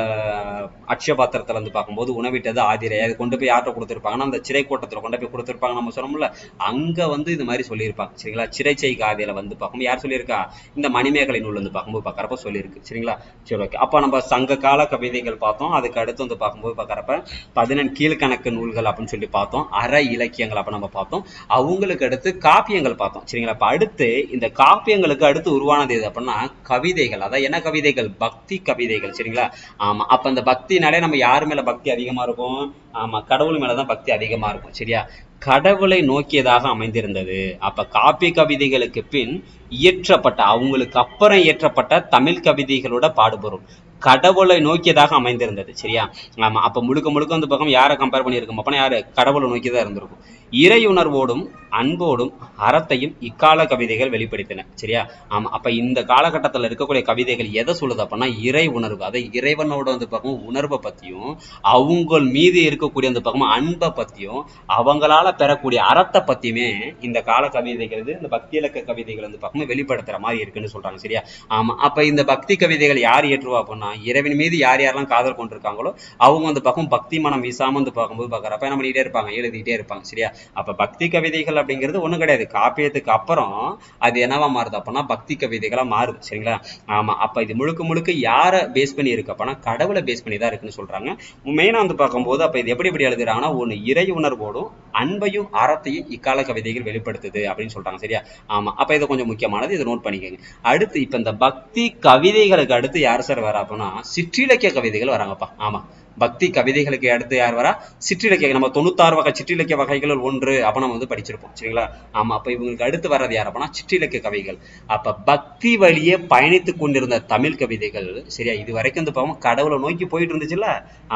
அட்சய பாத்திரத்துல பார்க்கும்போது உணவிட்டது ஆதிரை, அது கொண்டு போய் யார்கிட்ட கொடுத்துருப்பாங்கன்னா அந்த சிறை கூட்டத்துல கொண்டு போய் கொடுத்துருப்பாங்க. நம்ம சொன்னோம்ல, அங்க இது மாதிரி சொல்லியிருப்பாங்க. சரிங்களா? சிறைச்சை காதையில பார்க்கும்போது யார் சொல்லியிருக்கா, இந்த மணிமேகலை நூல் பார்க்கும்போது பார்க்கறப்ப சொல்லியிருக்கு. சரிங்களா? சரி, ஓகே. அப்ப நம்ம சங்க கால கவிதைகள் பார்த்தோம். அதுக்கு அடுத்து பார்க்கும்போது பார்க்கறப்ப 14 கீழ்கணக்கு நூல்கள் அப்படின்னு சொல்லி பார்த்தோம். அற இலக்கியங்கள் அப்ப நம்ம பார்த்தோம். அவங்களுக்கு அடுத்து காப்பியங்கள் பார்த்தோம். சரிங்களா? அப்ப அடுத்து இந்த காப்பியங்களுக்கு அடுத்து உருவானது எது அப்படின்னா கவிதைகள். அதான் என்ன கவிதைகள், பக்தி கவிதைகள். சரிங்களா? ஆமா. அப்ப அந்த பக்தினாலே நம்ம யாரு மேல பக்தி அதிகமா இருக்கும், ஆமா, கடவுள் மேலதான் பக்தி அதிகமா இருக்கும். சரியா? கடவுளை நோக்கியதாக அமைந்திருந்தது. அப்ப காப்பிய கவிதைகளுக்கு பின் இயற்றப்பட்ட, அவங்களுக்கு அப்புறம் இயற்றப்பட்ட தமிழ் கவிதைகளோட பாடுபொருள் கடவுளை நோக்கியதாக அமைந்திருந்தது. சரியா? ஆமா. அப்ப முழுக்க முழுக்க பக்கம் யாரை கம்பேர் பண்ணியிருக்கும் அப்பனா யாரு, கடவுளை நோக்கியதான் இருந்திருக்கும். இறையுணர்வோடும் அன்போடும் அறத்தையும் இக்கால கவிதைகள் வெளிப்படுத்தின. சரியா? ஆமா. அப்ப இந்த காலகட்டத்துல இருக்கக்கூடிய கவிதைகள் எதை சொல்லுது அப்படின்னா இறை உணர்வு. அதை இறைவனோட பக்கம் உணர்வை பத்தியும், அவங்க மீது இருக்கக்கூடிய பக்கம் அன்பை பத்தியும், அவங்களால பெறக்கூடிய அறத்தை பத்தியுமே இந்த கால கவிதைகள் இந்த பக்தி இலக்க கவிதைகள் பக்கம் வெளிப்படுத்துற மாதிரி இருக்குன்னு சொல்றாங்க. சரியா? ஆமா. அப்ப இந்த பக்தி கவிதைகள் யார் ஏற்றுவா அப்படின்னா இறைவன் மீது யார் யாரெல்லாம் காதல் கொண்டிருக்காங்களோ அவங்க பக்கம் பக்தி மனம் வீசாம பார்க்கும்போது பார்க்கறப்ப என்ன பண்ணிட்டே இருப்பாங்க, எழுதிட்டே இருப்பாங்க. சரியா? அப்ப பக்தி கவிதைகள் அப்படிங்கிறது ஒண்ணும் கிடையாது, காப்பியத்துக்கு அப்புறம் அது என்னவா மாறுது அப்படின்னா பக்தி கவிதைகளா மாறுது. சரிங்களா? ஆமா. அப்ப இது முழுக்க முழுக்க யாரை பேஸ் பண்ணி இருக்கு அப்படின்னா கடவுளை பேஸ் பண்ணி தான் இருக்குன்னு சொல்றாங்க. மெயினா பார்க்கும்போது அப்ப இது எப்படி எழுதுறாங்கன்னா ஒண்ணு இறை உணர்வோடும் அன்பையும் அறத்தையும் இக்கால கவிதைகள் வெளிப்படுத்துது அப்படின்னு சொல்றாங்க. சரியா? ஆமா. அப்ப இது கொஞ்சம் முக்கியமானது, இதை நோட் பண்ணிக்கோங்க. அடுத்து இப்ப இந்த பக்தி கவிதைகளுக்கு அடுத்து யார் சார் வரா அப்படின்னா சிற்றிலக்கிய கவிதைகள் வராங்கப்பா. ஆமா. பக்தி கவிதைகளுக்கு அடுத்து யார் வரா, சிற்றிலக்கிய. நம்ம 96 வகை சிற்றிலக்கிய வகைகள் ஒன்று அப்ப நம்ம படிச்சிருப்போம். சரிங்களா? ஆமா. அப்ப இவங்களுக்கு அடுத்து வர்றது யார் அப்படின்னா சிற்றிலக்கிய கவிகள். அப்ப பக்தி வழியே பயணித்துக் கொண்டிருந்த தமிழ் கவிதைகள், சரியா, இது வரைக்கும் பாவம் கடவுளை நோக்கி போயிட்டு இருந்துச்சுல்ல.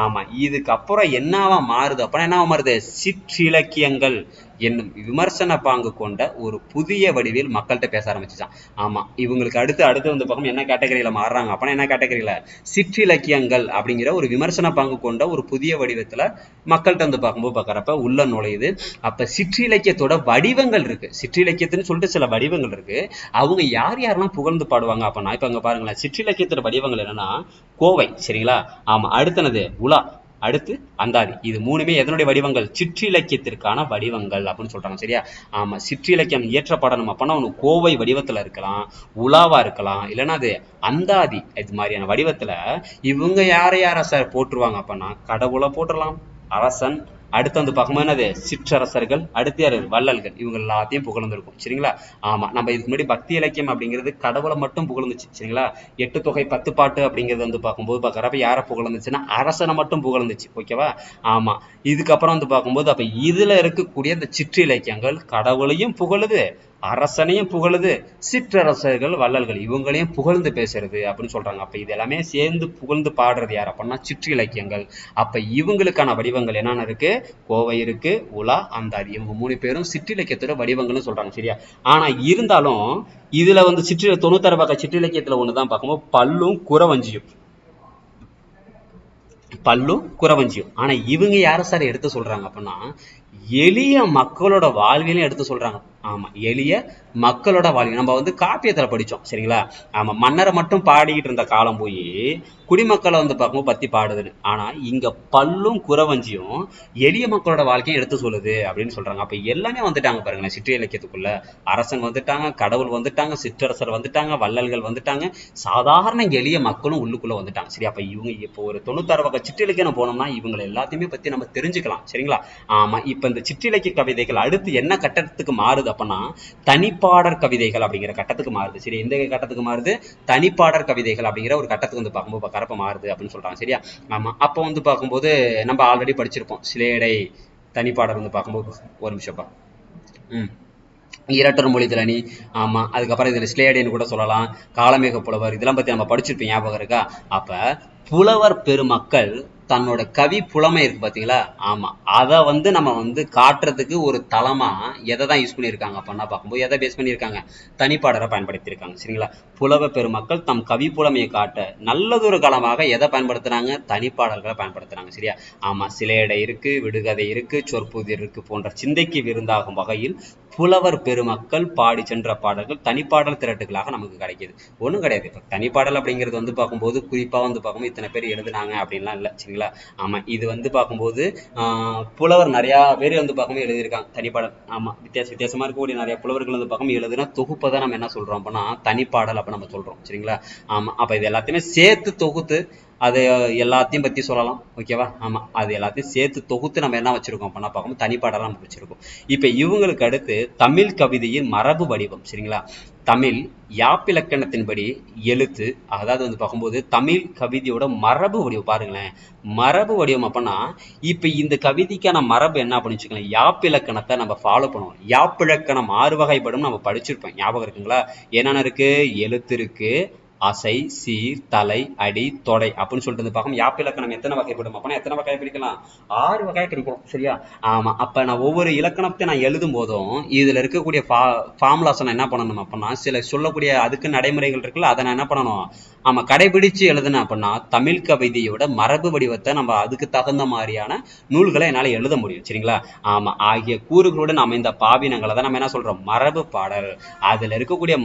ஆமா. இதுக்கப்புறம் என்னவா மாறுது அப்படின்னா என்னவா மாறுது, சிற்றிலக்கியங்கள் என்னும் விமர்சன பாங்கு கொண்ட ஒரு புதிய வடிவில் மக்கள்கிட்ட பேச ஆரம்பிச்சுச்சான். ஆமா. இவங்களுக்கு அடுத்து பக்கம் என்ன கேட்டகரியில மாறுறாங்க அப்படின்னா என்ன கேட்டகரியில, சிற்றிலக்கியங்கள் அப்படிங்கிற ஒரு விமர்சன பாங்கு கொண்ட ஒரு புதிய வடிவத்துல மக்கள்கிட்ட பார்க்கும்போது பார்க்கறப்ப உள்ள நுழையுது. அப்ப சிற்றிலக்கியத்தோட வடிவங்கள் இருக்கு, சிற்றிலக்கியத்துன்னு சொல்லிட்டு சில வடிவங்கள் இருக்கு. அவங்க யார் யாரெல்லாம் புகழ்ந்து பாடுவாங்க அப்படின்னா இப்ப அங்க பாருங்களேன், சிற்றிலக்கியத்தோட வடிவங்கள் என்னன்னா கோவை. சரிங்களா? ஆமா. அடுத்தனது உலா, அடுத்து அந்தாதி. இது மூணுமே எதனுடைய வடிவங்கள், சிற்றிலக்கியத்திற்கான வடிவங்கள் அப்படின்னு சொல்றாங்க. சரியா? ஆமா. சிற்றிலக்கியம் இயற்றப்படணும் அப்படின்னா ஒண்ணு கோவை வடிவத்துல இருக்கலாம், உலாவா இருக்கலாம், இல்லைன்னா அது அந்தாதி இது மாதிரியான வடிவத்துல இவங்க யாரை சார் போட்டுருவாங்க அப்படின்னா கடவுளை போட்டுடலாம், அரசன், அடுத்து பார்க்கும்போது என்னது சிற்றரசர்கள், அடுத்து யாரு வள்ளல்கள், இவங்க எல்லாத்தையும் புகழ்ந்துருக்கும். சரிங்களா? ஆமா. நம்ம இதுக்கு முன்னாடி பக்தி இலக்கியம் அப்படிங்கிறது கடவுளை மட்டும் புகழ்ந்துச்சு. சரிங்களா? 8 தொகை 10 பாட்டு அப்படிங்கிறது பார்க்கும்போது பார்க்கறப்ப யாரை புகழ்ந்துச்சுன்னா அரசனை மட்டும் புகழ்ந்துச்சு. ஓகேவா? ஆமா. இதுக்கப்புறம் பார்க்கும்போது அப்ப இதுல இருக்கக்கூடிய இந்த சிற்றிலக்கியங்கள் கடவுளையும் புகழுது, அரசனையும் புகழுது, சிற்றரசர்கள் வள்ளல்கள் இவங்களையும் புகழ்ந்து பேசுறது அப்படின்னு சொல்றாங்க. அப்ப இது எல்லாமே சேர்ந்து புகழ்ந்து பாடுறது யார் அப்படின்னா சிற்றிலக்கியங்கள். அப்ப இவங்களுக்கான வடிவங்கள் என்னென்ன இருக்கு, கோவை இருக்கு, உலா, அந்தாதி. இவங்க 3 பேரும் சிற்றிலக்கியத்தோட வடிவங்கள்னு சொல்றாங்க. சரியா? ஆனா இருந்தாலும் இதுல 96 வகை சிற்றிலக்கியத்துல ஒண்ணுதான் பார்க்கும்போது பல்லும் குறவஞ்சியும். ஆனா இவங்க யார சார் எடுத்து சொல்றாங்க அப்படின்னா எளிய மக்களோட வாழ்வியலையும் எடுத்து சொல்றாங்க. ஆமா. எளிய மக்களோட வாழ்வு நம்ம காப்பியத்துல படிச்சோம். சரிங்களா? ஆமா. மன்னரை மட்டும் பாடிக்கிட்டு இருந்த காலம் போய் குடிமக்களை பார்க்கும்போது பத்தி பாடுதுன்னு. ஆனா இங்க பல்லும் குறவஞ்சியும் எளிய மக்களோட வாழ்க்கையும் எடுத்து சொல்லுது அப்படின்னு சொல்றாங்க. அப்ப எல்லாமே வந்துட்டாங்க பாருங்களேன் சிற்று இலக்கியத்துக்குள்ள. அரசன் வந்துட்டாங்க, கடவுள் வந்துட்டாங்க, சிற்றரசர் வந்துட்டாங்க, வள்ளல்கள் வந்துட்டாங்க, சாதாரண எளிய மக்களும் உள்ளுக்குள்ள வந்துட்டாங்க. சரி, அப்ப இவங்க இப்போ ஒரு 96 வகை சிற்றிலக்கியம் போனோம்னா இவங்களை எல்லாத்தையுமே பத்தி நம்ம தெரிஞ்சுக்கலாம். சரிங்களா? ஆமா. இப்ப இந்த சிற்றிலக்கிய கவிதைகள் அடுத்து என்ன கட்டத்துக்கு மாறுது அப்படின்னா தனிப்பாடற் கவிதைகள் அப்படிங்கிற கட்டத்துக்கு மாறுது. சரி, எந்த கட்டத்துக்கு மாறுது? தனிப்பாடற் கவிதைகள் அப்படிங்கிற ஒரு கட்டத்துக்கு வந்து பார்க்கும்போது பார்க்கறப்ப மாறுது அப்படின்னு சொல்றாங்க. சரியா? ஆமா. அப்போ வந்து பார்க்கும்போது நம்ம ஆல்ரெடி படிச்சிருப்போம். சிலேடை தனிப்பாடல் வந்து பார்க்கும்போது ஒரு நிமிஷம்ப்பா. இரட்டர் மொழிதல் அணி. ஆமா. அதுக்கப்புறம் இதுல ஸ்லேடைன்னு கூட சொல்லலாம். காளமேக புலவர் இதெல்லாம் பத்தி நம்ம படிச்சிருப்போம், ஞாபகம் இருக்கா? அப்ப புலவர் பெருமக்கள் தன்னோட கவி புலமை இருக்கு பாத்தீங்களா? ஆமா. அத வந்து நம்ம வந்து காட்டுறதுக்கு ஒரு தளமா எதை தான் யூஸ் பண்ணியிருக்காங்க அப்படின்னா பார்க்கும்போது எதை பேஸ் பண்ணியிருக்காங்க? தனிப்பாடலை பயன்படுத்தியிருக்காங்க. சரிங்களா? புலவர் பெருமக்கள் தம் கவி புலமையை காட்ட நல்லதொரு களமாக எதை பயன்படுத்துறாங்க? தனிப்பாடல்களை பயன்படுத்துறாங்க. சரியா? ஆமா. சிலேடை இருக்கு, விடுகதை இருக்கு, சொற்புதிர் இருக்கு போன்ற சிந்தைக்கு விருந்தாகும் வகையில் புலவர் பெருமக்கள் பாடி சென்ற பாடல்கள் தனிப்பாடல் திரட்டுகளாக நமக்கு கிடைக்குது. ஒன்றும் கிடையாது. இப்போ தனிப்பாடல் அப்படிங்கிறது வந்து பார்க்கும்போது குறிப்பாக வந்து பார்க்கும்போது இத்தனை பேர் எழுதுனாங்க அப்படின்லாம் இல்லை. சரிங்களா? ஆமாம். இது வந்து பார்க்கும்போது புலவர் நிறையா பேர் வந்து பார்க்கும்போது எழுதியிருக்காங்க தனிப்பாடல். ஆமாம். வித்தியாசமாக இருக்கக்கூடிய நிறைய புலவர்கள் வந்து பார்க்கும்போது எழுதுனா தொகுப்பை தான் நம்ம என்ன சொல்கிறோம் அப்படின்னா தனிப்பாடல் அப்போ நம்ம சொல்கிறோம். சரிங்களா? ஆமாம். அப்போ இது எல்லாத்தையுமே சேர்த்து தொகுத்து அது எல்லாத்தையும் பற்றி சொல்லலாம். ஓகேவா? ஆமாம். அது எல்லாத்தையும் சேர்த்து தொகுத்து நம்ம என்ன வச்சுருக்கோம் அப்படின்னா பார்க்கும்போது தனிப்பாடலாம் நம்ம வச்சுருக்கோம். இப்போ இவங்களுக்கு அடுத்து தமிழ் கவிதையின் மரபு வடிவம். சரிங்களா? தமிழ் யாப்பிலக்கணத்தின்படி எழுத்து, அதாவது வந்து பார்க்கும்போது தமிழ் கவிதையோட மரபு வடிவம் பாருங்களேன். மரபு வடிவம் அப்படின்னா இப்ப இந்த கவிதைக்கான மரபு என்ன அப்படின்னு வச்சுக்கலாம், யாப்பிலக்கணத்தை நம்ம ஃபாலோ பண்ணுவோம். யாப்பிலக்கணம் 6 வகைப்படும் நம்ம படிச்சிருப்போம், ஞாபகம் இருக்குங்களா? என்னென்ன இருக்கு? எழுத்து இருக்கு, அசை, சீர், தலை, அடி, தொடை அப்படின்னு சொல்லிட்டு வந்து பார்க்கும். யாப்பிலக்கணம் எத்தனை வகைப்படும் அப்படின்னா எத்தனை வகையை பிரிக்கலாம்? 6 வகையை பிரிக்கலாம். சரியா? ஆமா. அப்ப நான் ஒவ்வொரு இலக்கணத்தை நான் எழுதும் போதும் இதுல இருக்கக்கூடிய ஃபார்முலாஸ் நான் என்ன பண்ணணும் அப்படின்னா சில சொல்லக்கூடிய அதுக்கு நடைமுறைகள் இருக்குல்ல, அதை நான் என்ன பண்ணணும்? ஆமா, கடைபிடிச்சு எழுதுனேன் அப்படின்னா தமிழ் கவிதையோட மரபு வடிவத்தை நம்ம அதுக்கு தகுந்த மாதிரியான நூல்களை என்னால எழுத முடியும். சரிங்களா? ஆமா. ஆகிய கூறுகளுடன் அமைந்த பாவினங்களை தான் நம்ம என்ன சொல்றோம்? மரபு பாடல். அதுல இருக்கக்கூடிய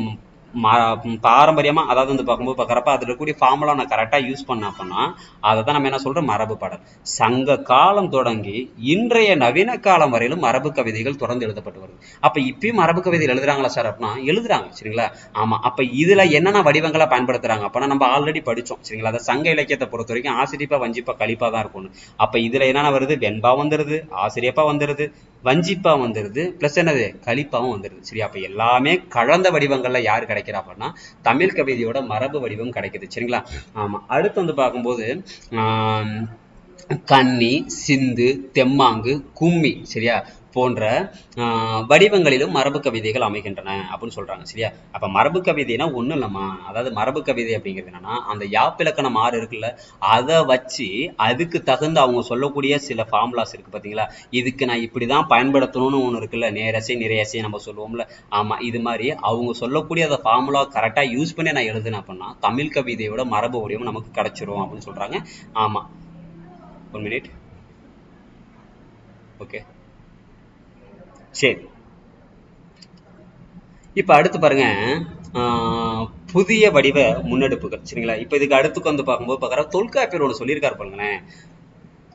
பாரம்பரியமா, அதாவது வந்து பார்க்கும்போது பார்க்குறப்ப அதில் இருக்கக்கூடிய ஃபார்முலா நான் கரெக்டாக யூஸ் பண்ணேன் அப்படின்னா அதை தான் நம்ம என்ன சொல்றோம்? மரபு பாடல். சங்க காலம் தொடங்கி இன்றைய நவீன காலம் வரையிலும் மரபு கவிதைகள் தொடர்ந்து எழுதப்பட்டு வருது. அப்ப இப்பயும் மரபு கவிதைகள் எழுதுறாங்களா சார் அப்படின்னா எழுதுறாங்க. சரிங்களா? ஆமா. அப்ப இதுல என்னென்ன வடிவங்களை பயன்படுத்துறாங்க அப்படின்னா நம்ம ஆல்ரெடி படிச்சோம். சரிங்களா? அதை சங்க இலக்கியத்தை பொறுத்த வரைக்கும் ஆசிரியப்பா வஞ்சிப்பா கலிப்பா தான் இருக்கணும். அப்ப இதுல என்னென்ன வருது? வெண்பா வந்துருது, ஆசிரியப்பா வந்துருது, வஞ்சிப்பா வந்துருது, பிளஸ் என்னது? கலிப்பாவும் வந்துருது. சரி, அப்ப எல்லாமே கலந்த வடிவங்கள்ல யாரு கிடைக்கிறா அப்படின்னா தமிழ் கவிதையோட மரபு வடிவம் கிடைக்குது. சரிங்களா? ஆமா. அடுத்து வந்து பார்க்கும்போது கன்னி, சிந்து, தெம்மாங்கு, கும்மி, சரியா, போன்ற வடிவங்களிலும் மரபு கவிதைகள் அமைகின்றன அப்படின்னு சொல்றாங்க. சரியா? அப்ப மரபு கவிதைனா ஒண்ணும் இல்லம்மா, அதாவது மரபு கவிதை அப்படிங்கிறது என்னன்னா அந்த யாப்பிலக்கணம் 6 இருக்குல்ல, அதை வச்சு அதுக்கு தகுந்த அவங்க சொல்லக்கூடிய சில ஃபார்முலாஸ் இருக்கு பாத்தீங்களா, இதுக்கு நான் இப்படிதான் பயன்படுத்தணும்னு ஒண்ணு இருக்குல்ல, நேரசை நிறையசை நம்ம சொல்லுவோம்ல. ஆமா. இது மாதிரி அவங்க சொல்லக்கூடிய அந்த ஃபார்முலா கரெக்டா யூஸ் பண்ணி நான் எழுதுனேன் அப்படின்னா தமிழ் கவிதையோட மரபு வடிவம் நமக்கு கிடைச்சிரும் அப்படின்னு சொல்றாங்க. ஆமா. 1 minute. ஓகே, சரி. இப்ப அடுத்து பாருங்க, புதிய வடிவ முன்னெடுப்புகள். சரிங்களா? இப்ப இதுக்கு அடுத்துக்கு வந்து பார்க்கும்போது பார்க்குற தொல்காப்பியர் ஒன்று சொல்லியிருக்காரு பாருங்களேன்.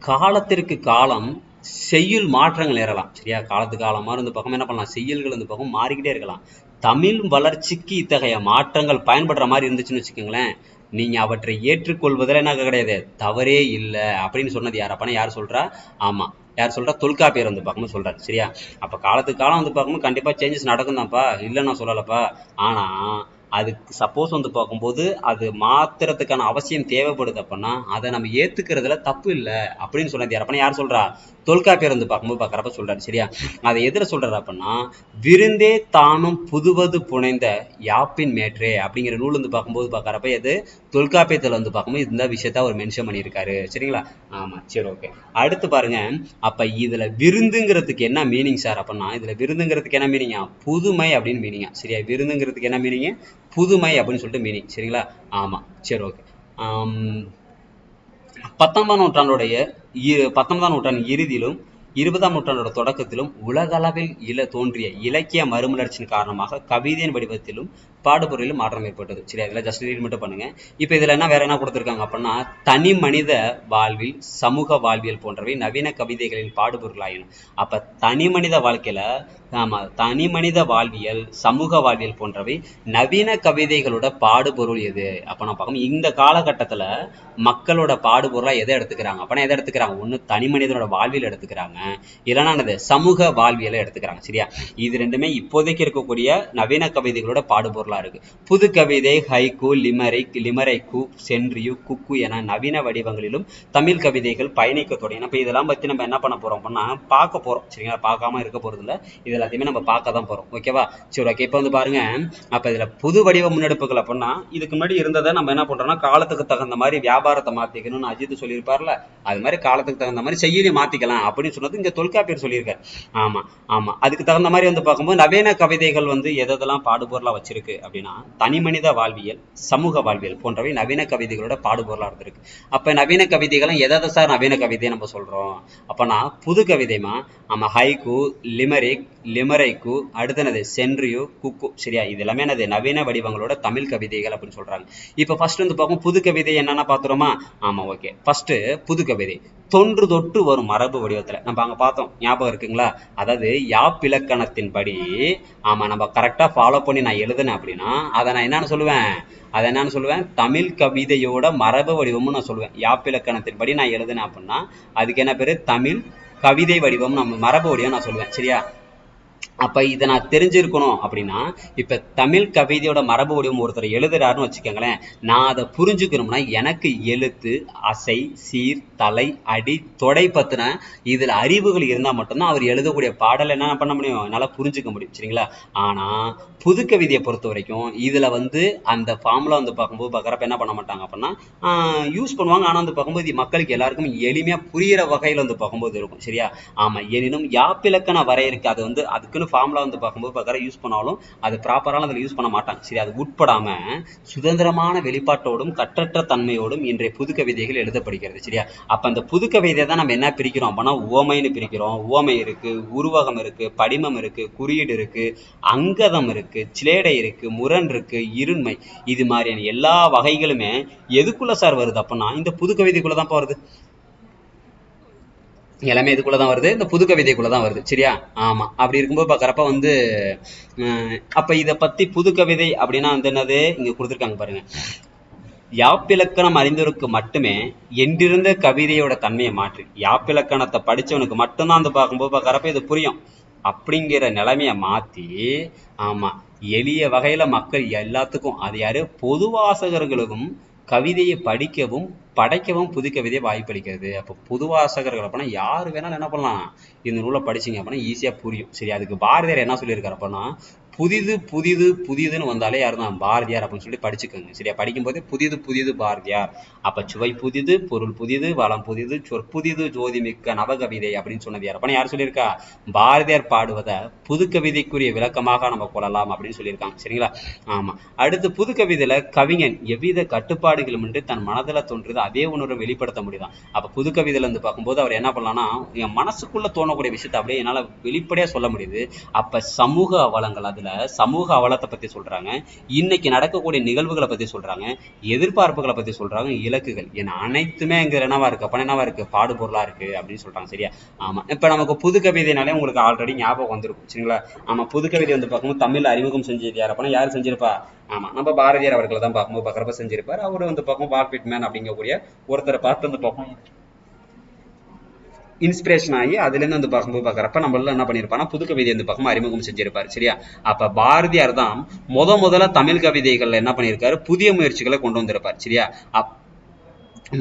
காலத்திற்கு காலம் செய்யுள் மாற்றங்கள் ஏறலாம். சரியா? காலத்துக்கு காலமா இருந்து பக்கம் என்ன பண்ணலாம்? செய்யுள்கள் வந்து பக்கம் மாறிக்கிட்டே இருக்கலாம். தமிழ் வளர்ச்சிக்கு இத்தகைய மாற்றங்கள் பயன்படுற மாதிரி இருந்துச்சுன்னு வச்சுக்கோங்களேன், நீங்க அவற்றை ஏற்றுக்கொள்வதில் என்ன கிடையாது, தவறே இல்லை அப்படின்னு சொன்னது யார் அப்பனா? யார் சொல்றா? ஆமா. யார் சொல்றா? தொல்காப்பியர் வந்து பார்க்கும்போது சொல்றாரு. சரியா? அப்ப காலத்துக்கு காலம் வந்து பார்க்கும்போது கண்டிப்பா சேஞ்சஸ் நடக்கும் தான்ப்பா, இல்லைன்னு நான் சொல்லலப்பா. ஆனா அதுக்கு சப்போஸ் வந்து பார்க்கும்போது அது மாத்துறதுக்கான அவசியம் தேவைப்படுது அப்படின்னா அதை நம்ம ஏத்துக்கிறதுல தப்பு இல்லை அப்படின்னு சொன்னது யார் அப்பனா? யார் சொல்றா? தொல்காப்பியர் வந்து பார்க்கும்போது பார்க்குறப்ப சொல்றாரு. சரியா? அதை எதிர சொல்றாரு அப்படின்னா விருந்தே தானும் புதுவது புனைந்த யாப்பின் மேற்றே அப்படிங்கிற நூல் வந்து பார்க்கும்போது பார்க்குறப்ப எது? தொல்காப்பியத்தில் வந்து பார்க்கும்போது இந்த விஷயத்த அவர் மென்ஷன் பண்ணியிருக்காரு. சரிங்களா? ஆமா. சரி, ஓகே. அடுத்து பாருங்க, அப்ப இதுல விருந்துங்கிறதுக்கு என்ன மீனிங் சார் அப்படின்னா இதுல விருந்துங்கிறதுக்கு என்ன மீனிங்கா? புதுமை அப்படின்னு மீனிங்கா. சரியா? விருந்துங்கிறதுக்கு என்ன மீனிங்? புதுமை அப்படின்னு சொல்லிட்டு மீனிங். சரிங்களா? ஆமா. சரி, ஓகே. 19ஆம் நூற்றாண்டு இறுதியிலும் 20ஆம் நூற்றாண்டோட தொடக்கத்திலும் உலகளவில் தோன்றிய இலக்கிய மறுமலர்ச்சியின் காரணமாக கவிதையின் வடிவத்திலும் பாடுபொருளில் மாற்றம் ஏற்பட்டது. சரி, அதில் ஜஸ்ட் ரீட் மட்டும் பண்ணுங்க. இப்போ இதில் என்ன வேற என்ன கொடுத்துருக்காங்க அப்படின்னா, தனி மனித வாழ்வில் சமூக வாழ்வியல் போன்றவை நவீன கவிதைகளின் பாடுபொருளாயினும். அப்போ தனி மனித வாழ்க்கையில் தனி மனித வாழ்வியல் சமூக வாழ்வியல் போன்றவை நவீன கவிதைகளோட பாடுபொருள் எது அப்போ நான் பார்க்கணும். இந்த காலகட்டத்தில் மக்களோட பாடுபொருளா எதை எடுத்துக்கிறாங்க அப்படின்னா, எதை எடுத்துக்கிறாங்க? ஒன்று தனி மனிதனோட வாழ்வியல் எடுத்துக்கிறாங்க, இல்லைன்னா சமூக வாழ்வியலை எடுத்துக்கிறாங்க. சரியா, இது ரெண்டுமே இப்போதைக்கு இருக்கக்கூடிய நவீன கவிதைகளோட பாடுபொருளா இருக்கு. புது கவிதை, ஹைக்கூ, லிமரைக்கு, சென்றியு, குக்கு என நவீன வடிவங்களிலும் தமிழ் கவிதைகள் பயணிக்க தொடங்கின. இப்போ இதெல்லாம் பத்தி நம்ம என்ன பண்ண போறோம் அப்படின்னா பார்க்க போறோம். சரிங்களா, பார்க்காம இருக்க போறது இல்லை, இது எல்லாத்தையுமே நம்ம பார்க்க தான் போறோம். ஓகேவா? சரி, ஓகே. இப்போ பாருங்க, அப்ப இதுல புது வடிவ முன்னெடுப்புகள் அப்படின்னா இதுக்கு முன்னாடி இருந்ததை நம்ம என்ன பண்றோம்னா காலத்துக்கு தகுந்த மாதிரி வியாபாரத்தை மாத்திக்கணும்னு அஜித் சொல்லியிருப்பார்ல, அது மாதிரி காலத்துக்கு தகுந்த மாதிரி செய்யலி மாத்திக்கலாம் அப்படின்னு சொன்னது இங்க தொல்காப்பியர் சொல்லியிருக்காரு. ஆமா ஆமா, அதுக்கு தகுந்த மாதிரி பார்க்கும்போது நவீன கவிதைகள் எதெல்லாம் பாடுபொருளா வச்சிருக்கு அப்படின்னா, தனி மனித வாழ்வியல் சமூக வாழ்வியல் போன்றவை நவீன கவிதைகளோட பாடுபொருளா இருந்திருக்கு. அப்ப நவீன கவிதைகளும் எதை சார் நவீன கவிதை நம்ம சொல்றோம் அப்பனா, புது கவிதைமா ஆமா, ஹைக்கூ, லிமரைக்கு, அடுத்தனது சென்றியு, குக்கு. சரியா, இது எல்லாமே நவீன வடிவங்களோட தமிழ் கவிதைகள் அப்படின்னு சொல்றாங்க. இப்ப ஃபர்ஸ்ட் பார்ப்போம் புது கவிதை என்னன்னா பாத்துறோமா? ஆமா, ஓகே. ஃபர்ஸ்ட் புது கவிதை தொன்று தொட்டு வரும் மரபு வடிவத்துல நம்ம அங்க பார்த்தோம், ஞாபகம் இருக்குங்களா? அதாவது யாப்பிலக்கணத்தின் படி நம்ம கரெக்டா ஃபாலோ பண்ணி நான் எழுதுனேன் அப்படின்னா அதை நான் என்னன்னு சொல்லுவேன்? தமிழ் கவிதையோட மரபு வடிவம்னு நான் சொல்லுவேன். யாப்பிலக்கணத்தின் படி நான் எழுதுனேன் அப்படின்னா அதுக்கு என்ன பேரு? தமிழ் கவிதை வடிவம், நம்ம மரபு வடிவம் நான் சொல்லுவேன். சரியா, அப்ப இதை நான் தெரிஞ்சிருக்கணும் அப்படின்னா, இப்ப தமிழ் கவிதையோட மரபு வடிவம் ஒருத்தர் எழுதுறாருன்னு வச்சுக்கோங்களேன், நான் அதை புரிஞ்சுக்கணும்னா எனக்கு எழுத்து, அசை, சீர், தலை, அடி, தொடை பத்தின இதுல அறிவுகள் இருந்தா மட்டும்தான் அவர் எழுதக்கூடிய பாடல் என்ன பண்ண முடியும், என்னால புரிஞ்சுக்க முடியும். சரிங்களா, ஆனா புது கவிதையை பொறுத்த வரைக்கும் இதுல அந்த ஃபார்முலா பார்க்குறப்ப என்ன பண்ண மாட்டாங்க அப்படின்னா யூஸ் பண்ணுவாங்க. ஆனா பார்க்கும்போது மக்களுக்கு எல்லாருக்கும் எளிமையா புரியிற வகையில பார்க்கும்போது இருக்கும். சரியா, ஆமா. எனினும் யாப்பிலக்கண வரையறைக்கு அது அதுக்குன்னு ஃபார்முலா பார்க்கும்போது யூஸ் பண்ணாலும் அது ப்ராப்பரான அதில் யூஸ் பண்ண மாட்டாங்க. சரி, அது உட்படாம சுதந்திரமான வெளிப்பாட்டோடும் கற்றற்ற தன்மையோடும் இன்றைய புது கவிதைகள் எழுதப்படுகிறது. சரியா, அப்ப அந்த புது கவிதை தான் நம்ம என்ன பிரிக்கிறோம் அப்படின்னா உவமைன்னு பிரிக்கிறோம். உவமை இருக்கு, உருவகம் இருக்கு, படிமம் இருக்கு, குறியீடு இருக்கு, அங்கதம் இருக்கு, சிலேடை இருக்கு, முரண் இருக்கு, இருண்மை, இது மாதிரியான எல்லா வகைகளுமே எதுக்குள்ள சார் வருது அப்படின்னா இந்த புது கவிதைக்குள்ளதான் வருது. எல்லாமே இதுக்குள்ளதான் வருது, இந்த புது கவிதைக்குள்ளதான் வருது. சரியா, ஆமா. அப்படி இருக்கும்போது பாக்குறப்ப அப்ப இத பத்தி புது கவிதை அப்படின்னா என்னது இங்க கொடுத்துருக்காங்க பாருங்க. யாப்பிலக்கணம் அறிந்தவருக்கு மட்டுமே என்றிருந்த கவிதையோட தன்மையை மாற்றி, யாப்பிலக்கணத்தை படிச்சவனுக்கு மட்டும்தான் பார்க்கும்போது பாக்குறப்ப இது புரியும் அப்படிங்கிற நிலைமைய மாத்தி, ஆமா, எளிய வகையில மக்கள் எல்லாத்துக்கும், அது யாரு? பொது வாசகர்களுக்கும் கவிதையை படிக்கவும் படைக்கவும் புது கவிதை வாய்ப்பளிக்கிறது. அப்போ பொது வாசகர்கள் அப்படின்னா யாரு வேணாலும் என்ன பண்ணலாம், இந்த நூலை படிச்சீங்க அப்படின்னா ஈஸியா புரியும். சரி, அதுக்கு பாரதியார் என்ன சொல்லியிருக்காரு அப்படின்னா, புதிது புதிது புதிதுன்னு வந்தாலே யாருதான்? பாரதியார் அப்படின்னு சொல்லி படிச்சுக்கோங்க. சரியா, படிக்கும்போது புதிது புதிது பாரதியார், அப்ப சுவை புதிது, பொருள் புதிது, வளம் புதிது, சொற்புதிது, ஜோதி மிக்க நவகவிதை அப்படின்னு சொன்னது யார் அப்படின்னா யார் சொல்லியிருக்கா? பாரதியார் பாடுவதை புது கவிதைக்குரிய விளக்கமாக நம்ம கொள்ளலாம் அப்படின்னு சொல்லியிருக்காங்க. சரிங்களா, ஆமா. அடுத்து புது கவிதையில கவிஞன் எவ்வித கட்டுப்பாடுகளும் இன்றி தன் மனதில் தோன்றுது அதே உணர்வை வெளிப்படுத்த முடியுதான். அப்ப புது கவிதையில பார்க்கும்போது அவர் என்ன பண்ணலாம்னா என் மனசுக்குள்ள தோணக்கூடிய விஷயத்தை அப்படியே என்னால வெளிப்படையா சொல்ல முடியுது. அப்ப சமூக அவலங்கள், அதுல சமூக அவலத்தை பத்தி சொல்றாங்க, இன்னைக்கு நடக்கக்கூடிய நிகழ்வுகளை பத்தி சொல்றாங்க, எதிர்பார்ப்புகளை பத்தி சொல்றாங்க, இலக்குகள் என அனைத்துமே இங்க என்னவா இருக்கு அப்ப என்னவா இருக்கு? பாடுபொருளா இருக்கு அப்படின்னு சொல்றாங்க. சரியா, ஆமா. இப்ப நமக்கு புது கவிதைனாலே உங்களுக்கு ஆல்ரெடி ஞாபகம் வந்திருக்கும். சரிங்களா, ஆமா. புது கவிதை பார்க்கும்போது தமிழ்ல அறிமுகம் செஞ்சது யார் அப்படின்னா யாரு செஞ்சிருப்பா? ஆமா, நம்ம பாரதியார் அவர்களை தான் பார்க்குறப்ப செஞ்சிருப்பார். அவரு பார்க்கும் வால்பிட் மேன் அப்படிங்கக்கூடிய ஒருத்தரை பார்த்து பார்க்கும் இன்ஸ்பிரேஷன் ஆகி அதுல இருந்து பார்க்கும்போது பார்க்குறப்ப நம்மள என்ன பண்ணிருப்பானா புது கவிதை பக்கம் அறிமுகம் செஞ்சிருப்பாரு. சரியா, அப்ப பாரதியார் தான் முதல்ல தமிழ் கவிதைகள்ல என்ன பண்ணிருக்காரு? புதிய முயற்சிகளை கொண்டு வந்திருப்பார். சரியா,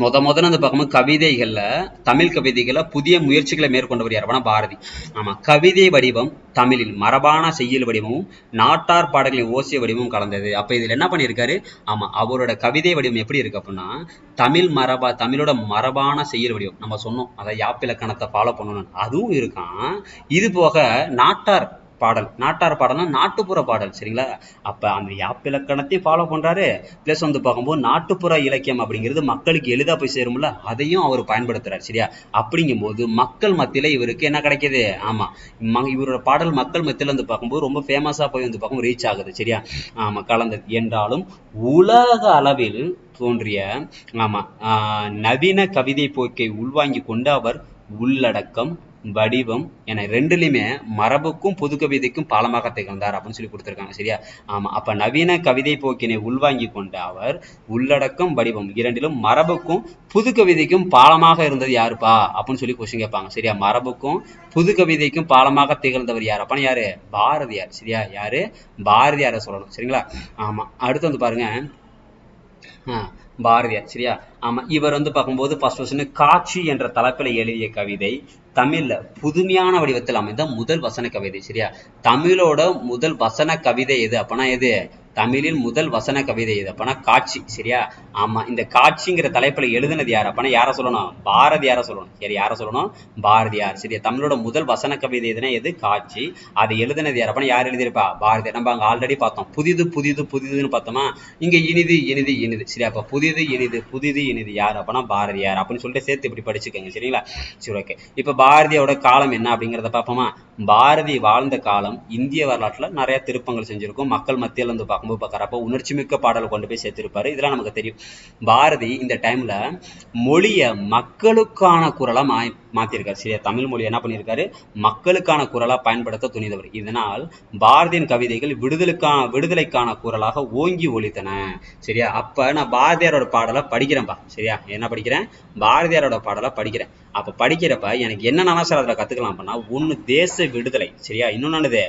முதல்ல பார்க்கும்போது கவிதைகள்ல தமிழ் கவிதைகளை புதிய முயற்சிகளை மேற்கொண்டவர் யாருன்னா பாரதி. ஆமா, கவிதை வடிவம் தமிழில் மரபான செய்யுள் வடிவமும் நாட்டார் பாடல்களின் ஓசிய வடிவமும் கலந்தது. அப்ப இதுல என்ன பண்ணியிருக்காரு? ஆமா, அவரோட கவிதை வடிவம் எப்படி இருக்கு அப்படின்னா தமிழோட மரபான செய்யுள் வடிவம் நம்ம சொன்னோம், அதை யாப்பிலக்கணத்தை ஃபாலோ பண்ணணும், அதுவும் இருக்கான். இது போக நாட்டார் பாடல். நாட்டார் பாடல்னா நாட்டுப்புற பாடல். சரிங்களா? அப்ப அந்த யாப்பிலக்கணத்தையும் ஃபாலோ பண்றாரு. பிளஸ் வந்து பார்க்கும்போது நாட்டுப்புற இலக்கியம் அப்படிங்கிறது மக்களுக்கு எளிதா போய் சேரும்ல, அதையும் அவர் பயன்படுத்துறாரு. சரியா? அப்படிங்கும் போது மக்கள் மத்தியில இவருக்கு என்ன கிடைக்குது? ஆமா, இவரோட பாடல் மக்கள் மத்தியில வந்து பார்க்கும்போது ரொம்ப ஃபேமஸா போய் வந்து பார்க்கும் ரீச் ஆகுது. சரியா? ஆமா, கலந்தது என்றாலும் உலக அளவில் தோன்றிய ஆமா நவீன கவிதை போக்கை உள்வாங்கி கொண்டு அவர் உள்ளடக்கம், வடிவம் என ரெண்டுலையுமே மரபுக்கும் புது கவிதைக்கும் பாலமாக திகழ்ந்தார் அப்படின்னு சொல்லி கொடுத்திருக்காங்க. சரியா? ஆமா, அப்ப நவீன கவிதை போக்கினை உள்வாங்கி கொண்ட அவர் உள்ளடக்கம், வடிவம் இரண்டிலும் மரபுக்கும் புது கவிதைக்கும் பாலமாக இருந்தது யாருப்பா அப்படின்னு சொல்லி கொஸ்டின் கேட்பாங்க. சரியா? மரபுக்கும் புது கவிதைக்கும் பாலமாக திகழ்ந்தவர் யார் அப்பனா யாரு? பாரதியார். சரியா? யாரு? பாரதியாரை சொல்லணும். சரிங்களா? ஆமா, அடுத்து வந்து பாருங்க பாரதியார். சரியா? ஆமா, இவர் வந்து பார்க்கும்போது ஃபர்ஸ்ட் காட்சி என்ற தலைப்பில் எழுதிய கவிதை தமிழ்ல புதுமையான வடிவத்தில் அமைந்த முதல் வசன கவிதை. சரியா? தமிழோட முதல் வசன கவிதை எது அப்பனா எது? தமிழில் முதல் வசன கவிதை எது அப்பனா காட்சி. சரியா? ஆமா, இந்த காட்சிங்கிற தலைப்புல எழுதுனது யார் அப்பனா யார சொல்லணும்? பாரதியார சொல்லணும். சரி, யார சொல்லணும்? பாரதியார். சரியா? தமிழோட முதல் வசன கவிதை எதுனா எது? காட்சி. அதை எழுதுனது யார் அப்பனா யார் எழுதியிருப்பா? பாரதியார். நம்ம அங்க ஆல்ரெடி பார்த்தோம், புதிது புதிது புதிதுன்னு பார்த்தோமா, இங்க இனிது இனிது இனிது. சரியா? அப்ப புதிது இனிது புதிது இனிது யார் அப்பனா பாரதியார் அப்படின்னு சொல்லிட்டு சேர்த்து இப்படி படிச்சுக்கோங்க. சரிங்களா? சரி, ஓகே. இப்ப பாரதியோட காலம் என்ன அப்படிங்கிறத பார்ப்போமா? பாரதி வாழ்ந்த காலம் இந்திய வரலாற்றுல நிறைய திருப்பங்கள் செஞ்சிருக்கும். மக்கள் மத்தியில இருந்து பார்க்கும்போது பார்க்கறப்ப உணர்ச்சி மிக்க பாடலை கொண்டு போய் சேர்த்திருப்பாரு. இதெல்லாம் நமக்கு தெரியும். பாரதி இந்த டைம்ல மொழிய மக்களுக்கான குரலா மாத்திருக்காரு. சரியா? தமிழ் மொழி என்ன பண்ணியிருக்காரு? மக்களுக்கான குரலா பயன்படுத்த துணிந்தவர். இதனால் பாரதியின் கவிதைகள் விடுதலைக்கான குரலாக ஓங்கி ஒலித்தன. சரியா? அப்ப நான் பாரதியாரோட பாடலை படிக்கிறேன்பா. சரியா? என்ன படிக்கிறேன்? பாரதியாரோட பாடலை படிக்கிறேன். அப்ப படிக்கிறப்ப எனக்கு என்னென்ன சார் அதுல கத்துக்கலாம் அப்படின்னா, ஒண்ணு தேச விடுதலை. சரியா? இன்னொன்னு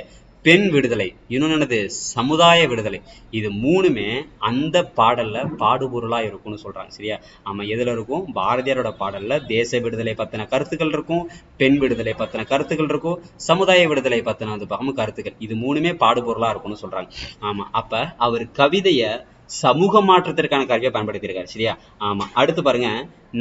பெண் விடுதலை, இன்னொன்னு சமுதாய விடுதலை. இது மூணுமே அந்த பாடல்ல பாடுபொருளா இருக்கும்னு சொல்றாங்க. சரியா? ஆமா, எதுல இருக்கும்? பாரதியாரோட பாடல்ல தேச விடுதலை பத்தின கருத்துக்கள் இருக்கும், பெண் விடுதலை பத்தின கருத்துக்கள் இருக்கும், சமுதாய விடுதலை பத்தின கருத்துக்கள். இது மூணுமே பாடுபொருளா இருக்கும்னு சொல்றாங்க. ஆமா, அப்ப அவர் கவிதைய சமூக மாற்றத்திற்கான கருவியை பயன்படுத்தியிருக்காரு. சரியா? ஆமா, அடுத்து பாருங்க,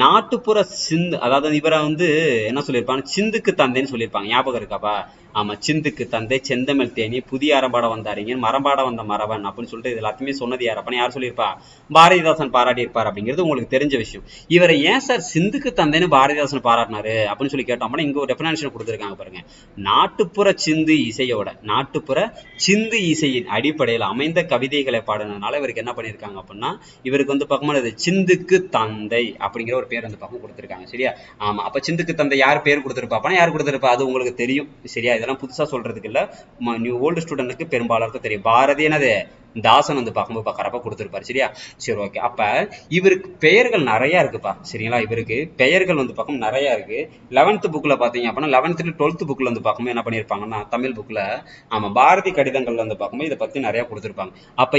நாட்டுப்புற சிந்து, அதாவது இவரை வந்து என்ன சொல்லியிருப்பாங்க? சிந்துக்கு தந்தைன்னு சொல்லியிருப்பாங்க. ஞாபகம் இருக்காப்பா? ஆமா, சிந்துக்கு தந்தை, செந்தமிழ் தேனி, புதிய அறம்பாட வந்தாரிங்க, மரம்பாட வந்த மரவன் அப்படின்னு சொல்லிட்டு இது எல்லாத்தையுமே சொன்னது யார் அப்ப யார் சொல்லியிருப்பா? பாரதிதாசன் பாராட்டி இருப்பார் அப்படிங்கிறது உங்களுக்கு தெரிஞ்ச விஷயம். இவரை ஏன் சார் சிந்துக்கு தந்தைன்னு பாரதிதாசன் பாராட்டினாரு அப்படின்னு சொல்லி கேட்டோம்னா இங்க ஒரு டெஃபினேஷன் கொடுத்திருக்காங்க பாருங்க. நாட்டுப்புற சிந்து இசையின் அடிப்படையில் அமைந்த கவிதைகளை பாடினதுனால இவருக்கு என்ன பண்ணியிருக்காங்க அப்படின்னா, இவருக்கு வந்து பார்க்கும்போது சிந்துக்கு தந்தை அப்படிங்கிற ஒரு பேர் வந்து பார்க்க கொடுத்திருக்காங்க. சரியா? ஆமா, அப்ப சிந்துக்கு தந்தை யார் பேர் கொடுத்திருப்பா? யார் கொடுத்திருப்பா? அது உங்களுக்கு தெரியும். சரியா? இதெல்லாம் புதுசா சொல்றதுக்கு இல்ல, நியூ ஓல்டு ஸ்டூடெண்ட்க்கு பெரும்பாலாருக்கு தெரியும். பாரதி என்னது? தாசன் வந்து பார்க்கும்போது பார்க்கறப்ப கொடுத்திருப்பாரு. சரியா? சரி, ஓகே. அப்ப இவருக்கு பெயர்கள் நிறைய இருக்குப்பா. சரிங்களா? இவருக்கு பெயர்கள் வந்து பார்க்கும் நிறைய இருக்கு. 11th புக்ல பாத்தீங்க அப்படின்னா 11th 12th புக்ல வந்து பார்க்கும்போது என்ன பண்ணிருப்பாங்கன்னா, தமிழ் புக்ல ஆமா பாரதி கடிதங்கள் வந்து பார்க்கும்போது இதை பத்தி நிறைய கொடுத்திருப்பாங்க. அப்ப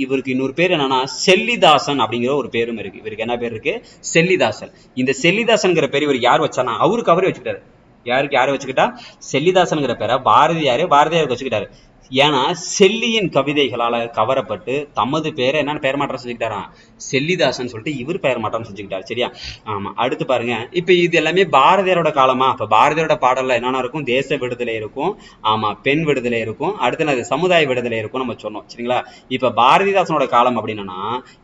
இவருக்கு இன்னொரு பேர் என்னன்னா செல்லிதாசன் அப்படிங்கிற ஒரு பேரும் இருக்கு. இவருக்கு என்ன பேர் இருக்கு? செல்லிதாசன். இந்த செல்லிதாசன்ங்கிற பேர் இவர் யார் வச்சானா? அவரே வச்சுக்கிட்டாரு. யாரு வச்சுக்கிட்டா? செல்லிதாசன்ங்கிற பேரை பாரதியாருக்கு வச்சுக்கிட்டாரு. ஏன்னா செல்லியின் கவிதைகளால கவரப்பட்டு தமது பேரை என்னன்னு பெயர் மாற்றம் செஞ்சுக்கிட்டாராம்? செல்லிதாசன் சொல்லிட்டு இவர் பெயர் மாற்றம் செஞ்சுக்கிட்டாரு. சரியா? ஆமா, அடுத்து பாருங்க, இப்ப இது எல்லாமே பாரதியாரோட காலமா? அப்ப பாரதியாரோட பாடல்ல என்னென்ன இருக்கும்? தேச விடுதலை இருக்கும், ஆமா, பெண் விடுதலை இருக்கும், அடுத்து சமுதாய விடுதலை இருக்கும் நம்ம சொன்னோம். சரிங்களா? இப்ப பாரதிதாசனோட காலம் அப்படின்னா,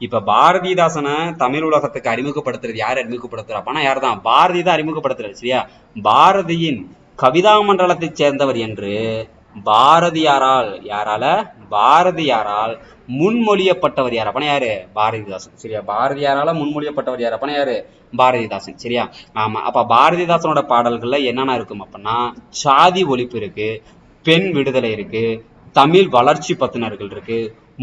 இப்ப பாரதிதாசனை தமிழ் உலகத்துக்கு அறிமுகப்படுத்துறது யார் அறிமுகப்படுத்துறா? அப்பனா யார் தான்? பாரதி தான் அறிமுகப்படுத்துறாரு. சரியா? பாரதியின் கவிதா மண்டலத்தை சேர்ந்தவர் என்று பாரதியாரால் முன்மொழியப்பட்டவர் யார் அப்பனா யாரு? பாரதிதாசன். சரியா? பாரதியாரால முன்மொழியப்பட்டவர் யார் அப்பனா யாரு? பாரதிதாசன். சரியா? ஆமா, அப்ப பாரதிதாசனோட பாடல்கள்ல என்னென்ன இருக்கும் அப்படின்னா, சாதி ஒழிப்பு இருக்கு, பெண் விடுதலை இருக்கு, தமிழ் வளர்ச்சி பத்தினர்கள் இருக்கு,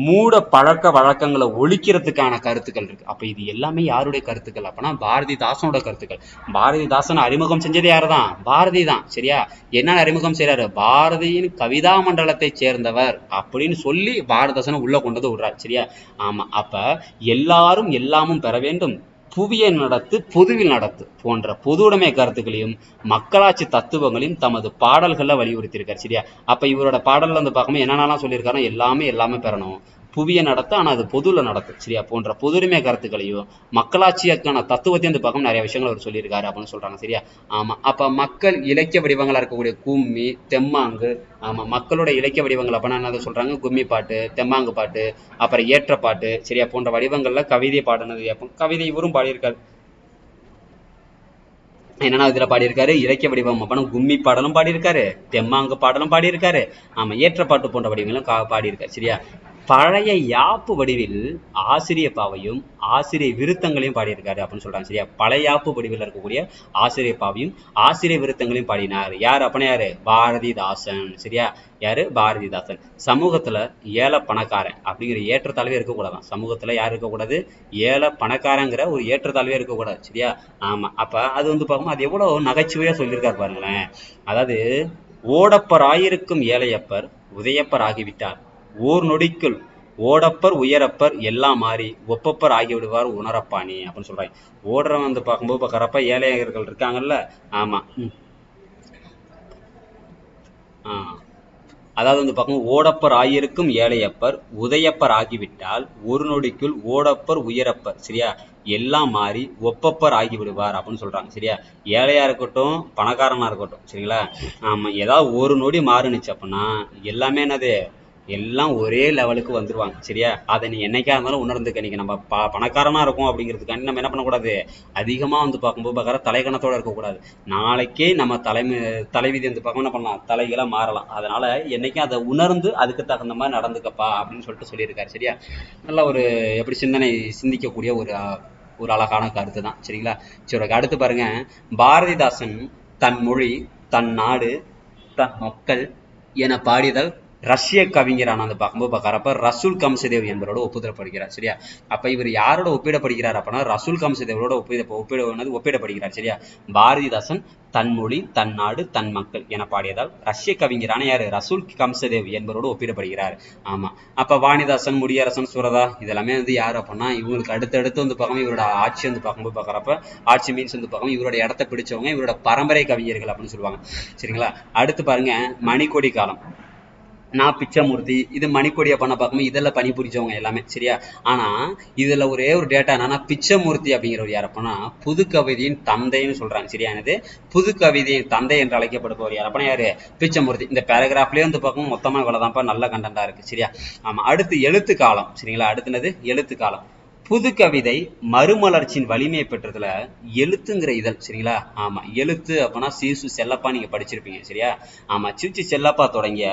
மூட பழக்க வழக்கங்களை ஒழிக்கிறதுக்கான கருத்துக்கள் இருக்கு. அப்ப இது எல்லாமே யாருடைய கருத்துக்கள் அப்பனா பாரதிதாசனோட கருத்துக்கள். பாரதிதாசன் அறிமுகம் செஞ்சது யாருதான்? பாரதி தான். சரியா? என்ன அறிமுகம் செய்யறாரு? பாரதியின் கவிதா மண்டலத்தை சேர்ந்தவர் அப்படின்னு சொல்லி பாரதிதாசனை உள்ள கொண்டது விடுறாரு. சரியா? ஆமா, அப்ப எல்லாரும் எல்லாமும் பெற வேண்டும், புவியை நடத்து பொதுவில் நடத்து போன்ற பொதுவுடைமை கருத்துக்களையும் மக்களாட்சி தத்துவங்களையும் தமது பாடல்கள்ல வலியுறுத்தியிருக்காரு. சரியா? அப்ப இவரோட பாடல்ல வந்து பார்க்கும்போது என்னென்னலாம் சொல்லியிருக்காருன்னா, எல்லாமே பெறணும், புவியை நடத்த, ஆனா அது பொதுல நடத்தும் சரியா, போன்ற பொதுரிமை கருத்துக்களையும் மக்களாட்சியக்கான தத்துவத்தையும் இந்த பக்கம் நிறைய விஷயங்கள் அவர் சொல்லியிருக்காரு அப்படின்னு சொல்றாங்க சரியா. ஆமா, அப்ப மக்கள் இலக்கிய வடிவங்களா இருக்கக்கூடிய கும்மி, தெம்மாங்கு, ஆமா மக்களோட இலக்கிய வடிவங்கள் அப்படின்னா என்ன சொல்றாங்க, கும்மி பாட்டு, தெம்மாங்கு பாட்டு, அப்புறம் ஏற்றப்பாட்டு சரியா, போன்ற வடிவங்கள்ல கவிதை பாடினது கவிதை இவரும் பாடியிருக்காரு. என்னன்னா இதுல பாடியிருக்காரு, இலக்கிய வடிவம் அப்பனா கும்மி பாடலும் பாடியிருக்காரு, தெம்மாங்கு பாடலும் பாடியிருக்காரு, ஆமா ஏற்றப்பாட்டு போன்ற வடிவங்களும் பாடியிருக்காரு சரியா. பழைய யாப்பு வடிவில் ஆசிரிய பாவையும் ஆசிரிய விருத்தங்களையும் பாடியிருக்காரு அப்படின்னு சொல்றாங்க சரியா. பழைய யாப்பு வடிவில் இருக்கக்கூடிய ஆசிரிய பாவையும் ஆசிரிய விருத்தங்களையும் பாடினார் யார் அப்படின்னா யாரு, பாரதிதாசன் சரியா. யாரு, பாரதிதாசன். சமூகத்துல ஏழை பணக்காரன் அப்படிங்கிற ஏற்றத்தாழ்வே இருக்கக்கூடாதான். சமூகத்துல யார் இருக்கக்கூடாது, ஏழை பணக்காரங்கிற ஒரு ஏற்றத்தாழ்வே இருக்கக்கூடாது சரியா. ஆமா, அப்ப அது பார்க்கும் அது எவ்வளவு நகைச்சுவையா சொல்லியிருக்காரு பாருங்களேன். அதாவது ஓடப்பர் ஆயிருக்கும் ஏழையப்பர் உதயப்பர் ஆகிவிட்டார், ஓர் நொடிக்குள் ஓடப்பர் உயரப்பர் எல்லாம் மாறி ஒப்பப்பர் ஆகிவிடுவார் உணரப்பாணி அப்படின்னு சொல்றாங்க. ஓடுறவன் பார்க்கும்போது பார்க்கறப்ப ஏழையர்கள் இருக்காங்கல்ல, ஆமா அதாவது பார்க்கும் ஓடப்பர் ஆயிருக்கும் ஏழையப்பர் உதயப்பர் ஆகிவிட்டால் ஒரு நொடிக்குள் ஓடப்பர் உயரப்பர் சரியா எல்லாம் மாறி ஒப்பப்பர் ஆகி விடுவார் அப்படின்னு சொல்றாங்க சரியா. ஏழையா இருக்கட்டும் பணக்காரனா இருக்கட்டும் சரிங்களா, ஆமா ஏதாவது ஒரு நொடி மாறுனுச்சு அப்படின்னா எல்லாமே என்னது, எல்லாம் ஒரே லெவலுக்கு வந்துருவாங்க சரியா. அதை நீ என்னைக்கா இருந்தாலும் உணர்ந்துக்க. நீங்க நம்ம பணக்காரனா இருக்கும் அப்படிங்கிறதுக்காண்டி நம்ம என்ன பண்ணக்கூடாது, அதிகமா பார்க்கும்போது பார்க்கற தலைகணத்தோட இருக்கக்கூடாது. நாளைக்கே நம்ம தலைவிதி பார்க்க என்ன பண்ணலாம், தலைகளா மாறலாம். அதனால என்னைக்கும் அதை உணர்ந்து அதுக்கு தகுந்த மாதிரி நடந்துக்கப்பா அப்படின்னு சொல்லிட்டு சொல்லியிருக்காரு சரியா. நல்ல ஒரு எப்படி சிந்திக்கக்கூடிய ஒரு அழகான கருத்து தான் சரிங்களா. சரி, அடுத்து பாருங்க, பாரதிதாசன் தன் மொழி, தன் நாடு, தன் மக்கள் என பாடியதால் ரஷ்ய கவிஞரான பார்க்கும்போது பார்க்கறப்ப ரசூல் கம்சதேவ் என்பவரோட ஒப்பிடப்படுகிறார் சரியா. அப்ப இவர் யாரோட ஒப்பிடப்படுகிறார் அப்படின்னா ரசூல் கம்சதேவரோட ஒப்பிடப்படுகிறார் சரியா. பாரதிதாசன் தன் மொழி, தன் நாடு, தன் மக்கள் என பாடியதால் ரஷ்ய கவிஞரான யாரு, ரசூல் கம்சதேவ் என்பவரோடு ஒப்பிடப்படுகிறார். ஆமா, அப்ப வாணிதாசன், முடியரசன், சுரதா இதெல்லாமே யாரு அப்படின்னா இவங்களுக்கு அடுத்தடுத்து பார்க்கணும் இவரோட ஆட்சி பார்க்கும்போது பார்க்கறப்ப ஆட்சி மீன்ஸ் பார்க்கணும் இவரோட இடத்த பிடிச்சவங்க இவரோட பரம்பரை கவிஞர்கள் அப்படின்னு சொல்லுவாங்க சரிங்களா. அடுத்து பாருங்க, மணிக்கொடி காலம், நான் பிச்சைமூர்த்தி, இது மணிக்கொடியை பண்ண பார்க்கும்போது இதெல்லாம் பணிபுரிச்சவங்க எல்லாமே சரியா. ஆனா இதுல ஒரே ஒரு டேட்டா என்னன்னா, பிச்சைமூர்த்தி அப்படிங்கிறவர் யார் அப்படின்னா புது கவிதையின் தந்தைன்னு சொல்றாங்க சரியானது. புது கவிதையின் தந்தை என்று அழைக்கப்படுபவர் யார் அப்படின்னா யாரு, பிச்சைமூர்த்தி. இந்த பேராகிராஃப்லயே பார்க்கும் மொத்தமா இவ்வளவுதான்ப்பா, நல்ல கண்டென்ட்டா இருக்கு சரியா. ஆமா, அடுத்து எழுத்து காலம் சரிங்களா. அடுத்துனது எழுத்து காலம். புது கவிதை மறுமலர்ச்சியின் வலிமையை பெற்றதுல எழுத்துங்கிற இதழ் சரிங்களா. ஆமா, எழுத்து அப்படின்னா சீசு செல்லப்பா நீங்க படிச்சிருப்பீங்க சரியா. ஆமா, சீசு செல்லப்பா தொடங்கிய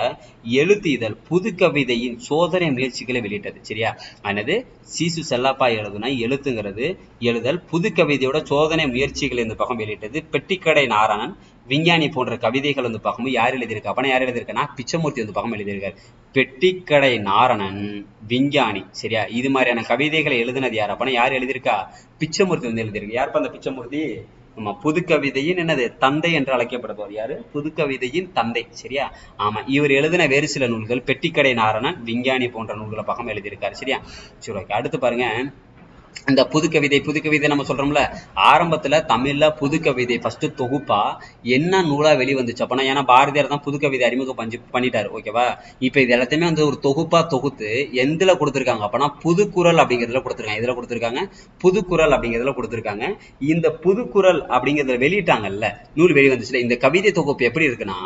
எழுத்து இதழ் புது கவிதையின் சோதனை முயற்சிகளை வெளியிட்டது சரியா. ஆனது சீசு செல்லப்பா எழுதுனா எழுத்துங்கிறது எழுதல் புது கவிதையோட சோதனை முயற்சிகளை இந்த பக்கம் வெளியிட்டது. பெட்டிக்கடை நாராயணன், விஞ்ஞானி போன்ற கவிதைகள் பார்க்கும்போது யார் எழுதியிருக்கா அப்படின்னா யார் எழுதியிருக்கா, பிச்சைமூர்த்தி பக்கம் எழுதியிருக்காரு. பெட்டிக்கடை நாரணன், விஞ்ஞானி சரியா, இது மாதிரியான கவிதைகளை எழுதினது யார் அப்படின்னா யார் எழுதியிருக்கா, பிச்சைமூர்த்தி எழுதியிருக்கு. யாருப்பா அந்த பிச்சைமூர்த்தி, ஆமா புது கவிதையின் என்னது தந்தை என்று அழைக்கப்படுபவர் யாரு, புது கவிதையின் தந்தை சரியா. ஆமா, இவர் எழுதின வேறு சில நூல்கள் பெட்டிக்கடை நாரணன், விஞ்ஞானி போன்ற நூல்களை பக்கம் எழுதியிருக்காரு சரியா. சரி, ஓகே. அடுத்து பாருங்க, இந்த புது கவிதை நம்ம சொல்றோம்ல, ஆரம்பத்துல தமிழ்ல புது கவிதை ஃபர்ஸ்ட் தொகுப்பா என்ன நூலா வெளிவந்துச்சு அப்படின்னா, ஏன்னா பாரதியார் தான் புது கவிதை அறிமுகம் பண்ணிட்டாரு ஓகேவா. இப்ப இது எல்லாத்தையுமே ஒரு தொகுப்பா தொகுத்து எதுல கொடுத்திருக்காங்க அப்படின்னா புதுக்குறள் அப்படிங்கிறதுல கொடுத்திருக்காங்க. இதுல கொடுத்திருக்காங்க புதுக்குறள் அப்படிங்கிறதுல கொடுத்திருக்காங்க. இந்த புதுக்குறள் அப்படிங்கிறதுல வெளியிட்டாங்கல்ல, நூல் வெளிவந்துச்சுல, இந்த கவிதை தொகுப்பு எப்படி இருக்குன்னா,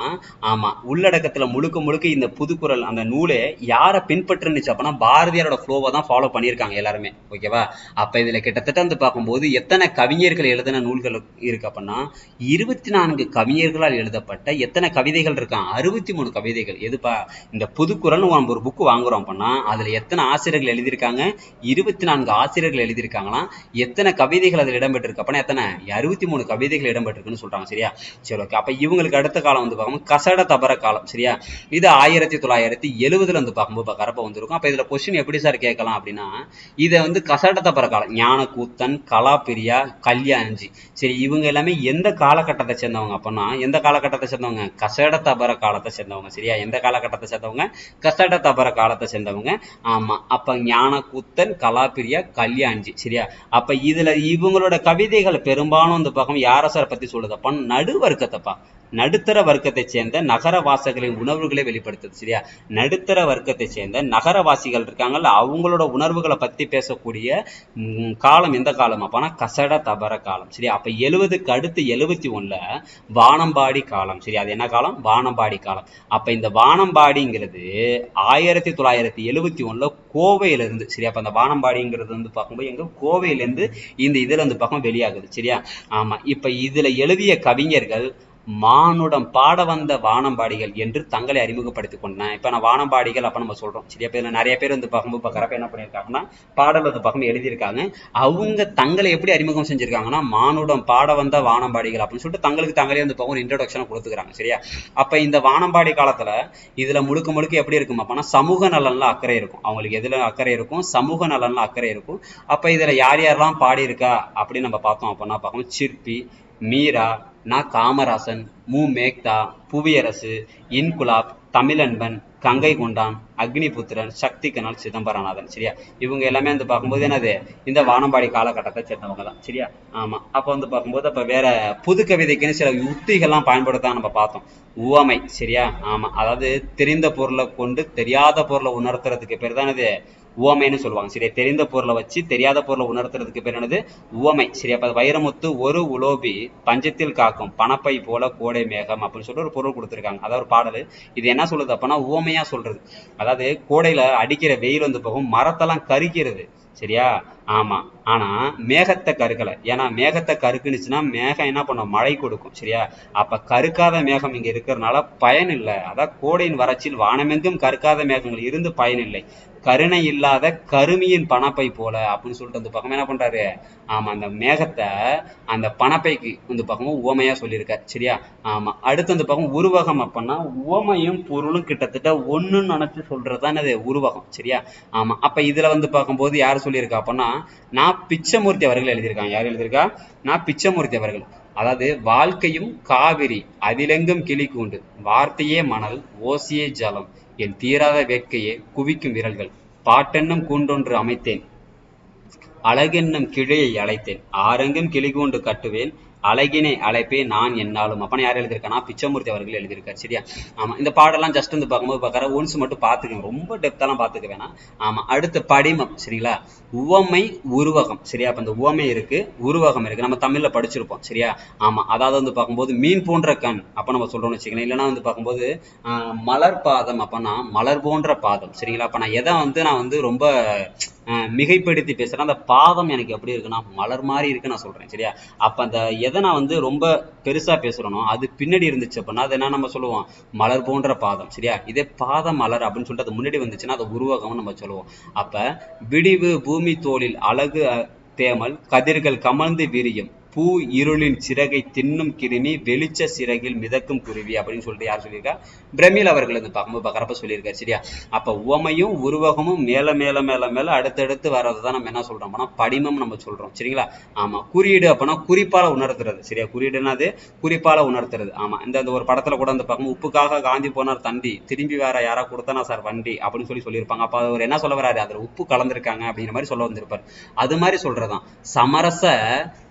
ஆமா உள்ளடக்கத்துல முழுக்க முழுக்க இந்த புதுக்குறள் அந்த நூலே யாரை பின்பற்றுனுச்சு அப்படின்னா பாரதியாரோட ஃப்ளோவை தான் ஃபாலோ பண்ணியிருக்காங்க எல்லாருமே ஓகேவா. அப்ப இதுல கிட்டத்தட்ட பார்க்கும்போது எத்தனை கவிஞர்கள் எழுதின நூல்கள் இருக்கு அப்படின்னா 24 கவிஞர்களால் எழுதப்பட்ட எத்தனை கவிதைகள் இருக்கான், 63 கவிதைகள். எதுப்பா, இந்த புதுக்குறள் ஒரு புக் வாங்குறோம் அப்படின்னா அதுல எத்தனை ஆசிரியர்கள் எழுதியிருக்காங்க, 24 ஆசிரியர்கள் எழுதியிருக்காங்களாம். எத்தனை கவிதைகள் அதில் இடம்பெற்றிருக்கு அப்படின்னா எத்தனை, 63 கவிதைகள் இடம்பெற்றிருக்குன்னு சொல்றாங்க சரியா. சரி, ஓகே. அப்ப இவங்களுக்கு அடுத்த காலம் பார்க்கும்போது கசட தபர காலம் சரியா. இது 1970 பார்க்கும்போது பார்க்கறப்ப வந்திருக்கும். அப்ப இதுல கொஸ்டின் எப்படி சார் கேட்கலாம் அப்படின்னா, இதை கசட தபர காலம், ஞானக்கூத்தன், கலாபிரியா, கல்யாண்ஜி சரி, இவங்க எல்லாமே எந்த காலகட்டத்தை சேர்ந்தவங்க அப்படின்னா, எந்த காலகட்டத்தை சேர்ந்தவங்க, கசட தபர காலத்தை சேர்ந்தவங்க சரியா. எந்த காலகட்டத்தை சேர்ந்தவங்க, கசட தபர காலத்தை சேர்ந்தவங்க. ஆமா, அப்ப ஞானக்கூத்தன், கலாபிரியா, கல்யாண்ஜி சரியா. அப்ப இதுல இவங்களோட கவிதைகள் பெரும்பாலும் பக்கம் யார சார் பத்தி சொல்லுது அப்ப நடுவர்க்கத்தைப்பா, நடுத்தர வர்க்கத்தை சேர்ந்த நகரவாசிகளின் உணர்வுகளை வெளிப்படுத்துது. சரியா, நடுத்தர வர்க்கத்தை சேர்ந்த நகரவாசிகள் இருக்காங்கல்ல, அவங்களோட உணர்வுகளை பத்தி பேசக்கூடிய காலம் எந்த காலம் அப்பனா கசட தபர காலம். சரி, அப்ப 70க்கு அடுத்து 71ல வானம்பாடி காலம். சரி, அது என்ன காலம்? வானம்பாடி காலம். அப்ப இந்த வானம்பாடிங்கிறது 1971ல கோவையில இருந்து, சரி, அப்ப அந்த வானம்பாடிங்கிறது வந்து பார்க்கும்போது எங்க கோவையில இருந்து இந்த இதுல வந்து பக்கம் வெளியாகுது. சரியா, ஆமா. இப்ப இதுல எழுதிய கவிஞர்கள் மானுடம் பாட வந்த வானம்பாடிகள் என்று தங்களை அறிமுகப்படுத்திக் கொண்டேன். இப்ப நான் வானம்பாடிகள் அப்ப நம்ம சொல்றோம். சரியா, இப்ப நிறைய பேர் வந்து பார்க்கும்போது பார்க்கறப்ப என்ன பண்ணியிருக்காங்கன்னா பாடல் வந்து பக்கம் எழுதியிருக்காங்க. அவங்க தங்களை எப்படி அறிமுகம் செஞ்சிருக்காங்கன்னா மானுடம் பாட வந்த வானம்பாடிகள் அப்படின்னு சொல்லிட்டு தங்களுக்கு தங்களே வந்து பார்க்கும் இன்ட்ரோடக்ஷனை கொடுத்துக்கிறாங்க. சரியா, அப்ப இந்த வானம்பாடி காலத்துல இதுல முழுக்க முழுக்க எப்படி இருக்கும் அப்பனா சமூக நலன்ல அக்கறை இருக்கும். அவங்களுக்கு எதுல அக்கறை இருக்கும்? சமூக நலன்ல அக்கறை இருக்கும். அப்ப இதுல யார் யாரெல்லாம் பாடி இருக்கா அப்படின்னு நம்ம பார்த்தோம் அப்படின்னா பார்க்கணும். சிற்பி, மீரா, நா. காமராசன், மு. மேக்தா, புவியரசு, இன்குலாப், தமிழன்பன், கங்கை கொண்டான், அக்னிபுத்திரன், சக்தி கனால், சிதம்பரநாதன். சரியா, இவங்க எல்லாமே வந்து பார்க்கும்போது என்னது இந்த வானம்பாடி காலகட்டத்தை சேர்ந்தவங்க தான். சரியா, ஆமா. அப்ப வந்து பார்க்கும்போது அப்ப வேற புது கவிதைக்குன்னு சில யுக்திகள்லாம் பயன்படுத்த நம்ம பார்த்தோம். உவமை. சரியா, ஆமா. அதாவது தெரிந்த பொருளை கொண்டு தெரியாத பொருளை உணர்த்துறதுக்கு பேர் தான் இது உவமைன்னு சொல்லுவாங்க. சரியா, தெரிந்த பொருளை வச்சு தெரியாத பொருளை உணர்த்துறதுக்கு பேர் என்னது? உவமை. சரியா, அப்ப வைரமுத்து ஒரு உலோபி பஞ்சத்தில் காக்கும் பணப்பை போல கோடை மேகம் அப்படின்னு சொல்லிட்டு ஒரு பொருள் கொடுத்துருக்காங்க. அதாவது ஒரு பாடல். இது என்ன சொல்லுது அப்பனா உவமையா சொல்றது. அதாவது கோடையில அடிக்கிற வெயில் வந்து போகும், மரத்தெல்லாம் கரிக்கிறது. சரியா, ஆமா. ஆனா மேகத்தை கருக்கல. ஏன்னா மேகத்தை கருக்குனுச்சுன்னா மேகம் என்ன பண்ணும்? மழை கொடுக்கும். சரியா, அப்ப கருக்காத மேகம் இங்க இருக்கிறதுனால பயன் இல்லை. அதான் கோடையின் வறட்சியில் வானமெங்கும் கருக்காத மேகங்கள் இருந்து பயன் இல்லை, கருணை இல்லாத கருமியின் பணப்பை போல அப்படின்னு சொல்லிட்டு அந்த பக்கம் என்ன பண்றாரு? ஆமா, அந்த மேகத்தை அந்த பணப்பைக்கு இந்த பக்கமும் உவமையா சொல்லியிருக்காரு. சரியா, ஆமா. அடுத்து அந்த பக்கம் உருவகம் அப்படின்னா உவமையும் பொருளும் கிட்டத்தட்ட ஒண்ணுன்னு நினைச்சு சொல்றதுதான் அது உருவகம். சரியா, ஆமா. அப்ப இதுல வந்து பார்க்கும்போது யார் சொல்லியிருக்கா அப்படின்னா நான் பிச்சமூர்த்தி அவர்கள் எழுதியிருக்காங்க. யார் எழுதியிருக்கா? நான் பிச்சமூர்த்தி அவர்கள். அதாவது வாழ்க்கையும் காவிரி அதிலெங்கும் கிளி கூண்டு, வார்த்தையே மணல், ஓசியே ஜலம், என் தீராத வேட்கையே குவிக்கும் விரல்கள், பாட்டென்னும் கூண்டொன்று அமைத்தேன், அழகென்னும் கிளையை அழைத்தேன், ஆரெங்கும் கிளிகூண்டு கட்டுவேன், அழகினை அழைப்பேன் நான் என்னாலும். அப்பனா யார் எழுதியிருக்கானா? பிச்சமூர்த்தி அவர்கள் எழுதியிருக்காரு. சரியா, ஆமா. இந்த பாடெல்லாம் ஜஸ்ட் வந்து பார்க்கும்போது பார்க்கற ஒன்ஸ் மட்டும் பார்த்துக்கங்க, ரொம்ப டெப்தெல்லாம் பார்த்துக்க வேணாம். ஆமா. அடுத்து படிமம். சரிங்களா, உவமை உருவகம். சரியா, அப்ப இந்த உவமை இருக்கு, உருவகம் இருக்கு, நம்ம தமிழ்ல படிச்சிருப்போம். சரியா, ஆமா. அதாவது வந்து பார்க்கும்போது மீன் போன்ற கண் அப்ப நம்ம சொல்றோம்னு வச்சுக்கலாம். இல்லைன்னா வந்து பார்க்கும்போது மலர் பாதம் அப்பனா மலர் போன்ற பாதம். சரிங்களா, அப்ப நான் வந்து ரொம்ப மிகைப்படுத்தி பேசுறேன். அந்த பாதம் எனக்கு எப்படி இருக்குன்னா மலர் மாதிரி இருக்கு நான் சொல்றேன். சரியா, அப்ப அந்த எதை நான் வந்து ரொம்ப பெருசா பேசுறேனோ அது பின்னாடி இருந்துச்சு அப்படின்னா அது என்ன நம்ம சொல்லுவோம்? மலர் போன்ற பாதம். சரியா, இதே பாதம் மலர் அப்படின்னு சொல்லிட்டு அது முன்னாடி வந்துச்சுன்னா அது உருவகம் நம்ம சொல்லுவோம். அப்ப விடிவு பூமி தோளில் அழகு தேமல் கதிர்கள் கமழ்ந்து விரியும், பூ இருளின் சிறகை தின்னும் கிருமி வெளிச்ச சிறகில் மிதக்கும் குருவி அப்படின்னு சொல்லிட்டு யார் சொல்லியிருக்கா? பிரமிழ் அவர்கள் வந்து பார்க்கும்போது பார்க்கறப்ப சொல்லியிருக்காரு. சரியா, அப்ப உவமையும் உருவகமும் மேல மேல மேல மேல அடுத்தடுத்து வர்றதுதான் நம்ம என்ன சொல்றோம் அப்படின்னா படிமம் நம்ம சொல்றோம். சரிங்களா, ஆமா. குறியீடு அப்படின்னா குறிப்பால உணர்த்துறது. சரியா, குறியீடுன்னா அது குறிப்பால உணர்த்துறது. ஆமா. இந்த ஒரு படத்துல கூட வந்து பார்க்கும்போது உப்புக்காக காந்தி போனார் தண்டி, திரும்பி வேற யாரா கொடுத்தனா சார் வண்டி அப்படின்னு சொல்லியிருப்பாங்க. அப்ப அவர் என்ன சொல்ல வர்றாரு? அதுல உப்பு கலந்துருக்காங்க அப்படிங்கிற மாதிரி சொல்ல வந்திருப்பாரு. அது மாதிரி சொல்றதான் சமரச.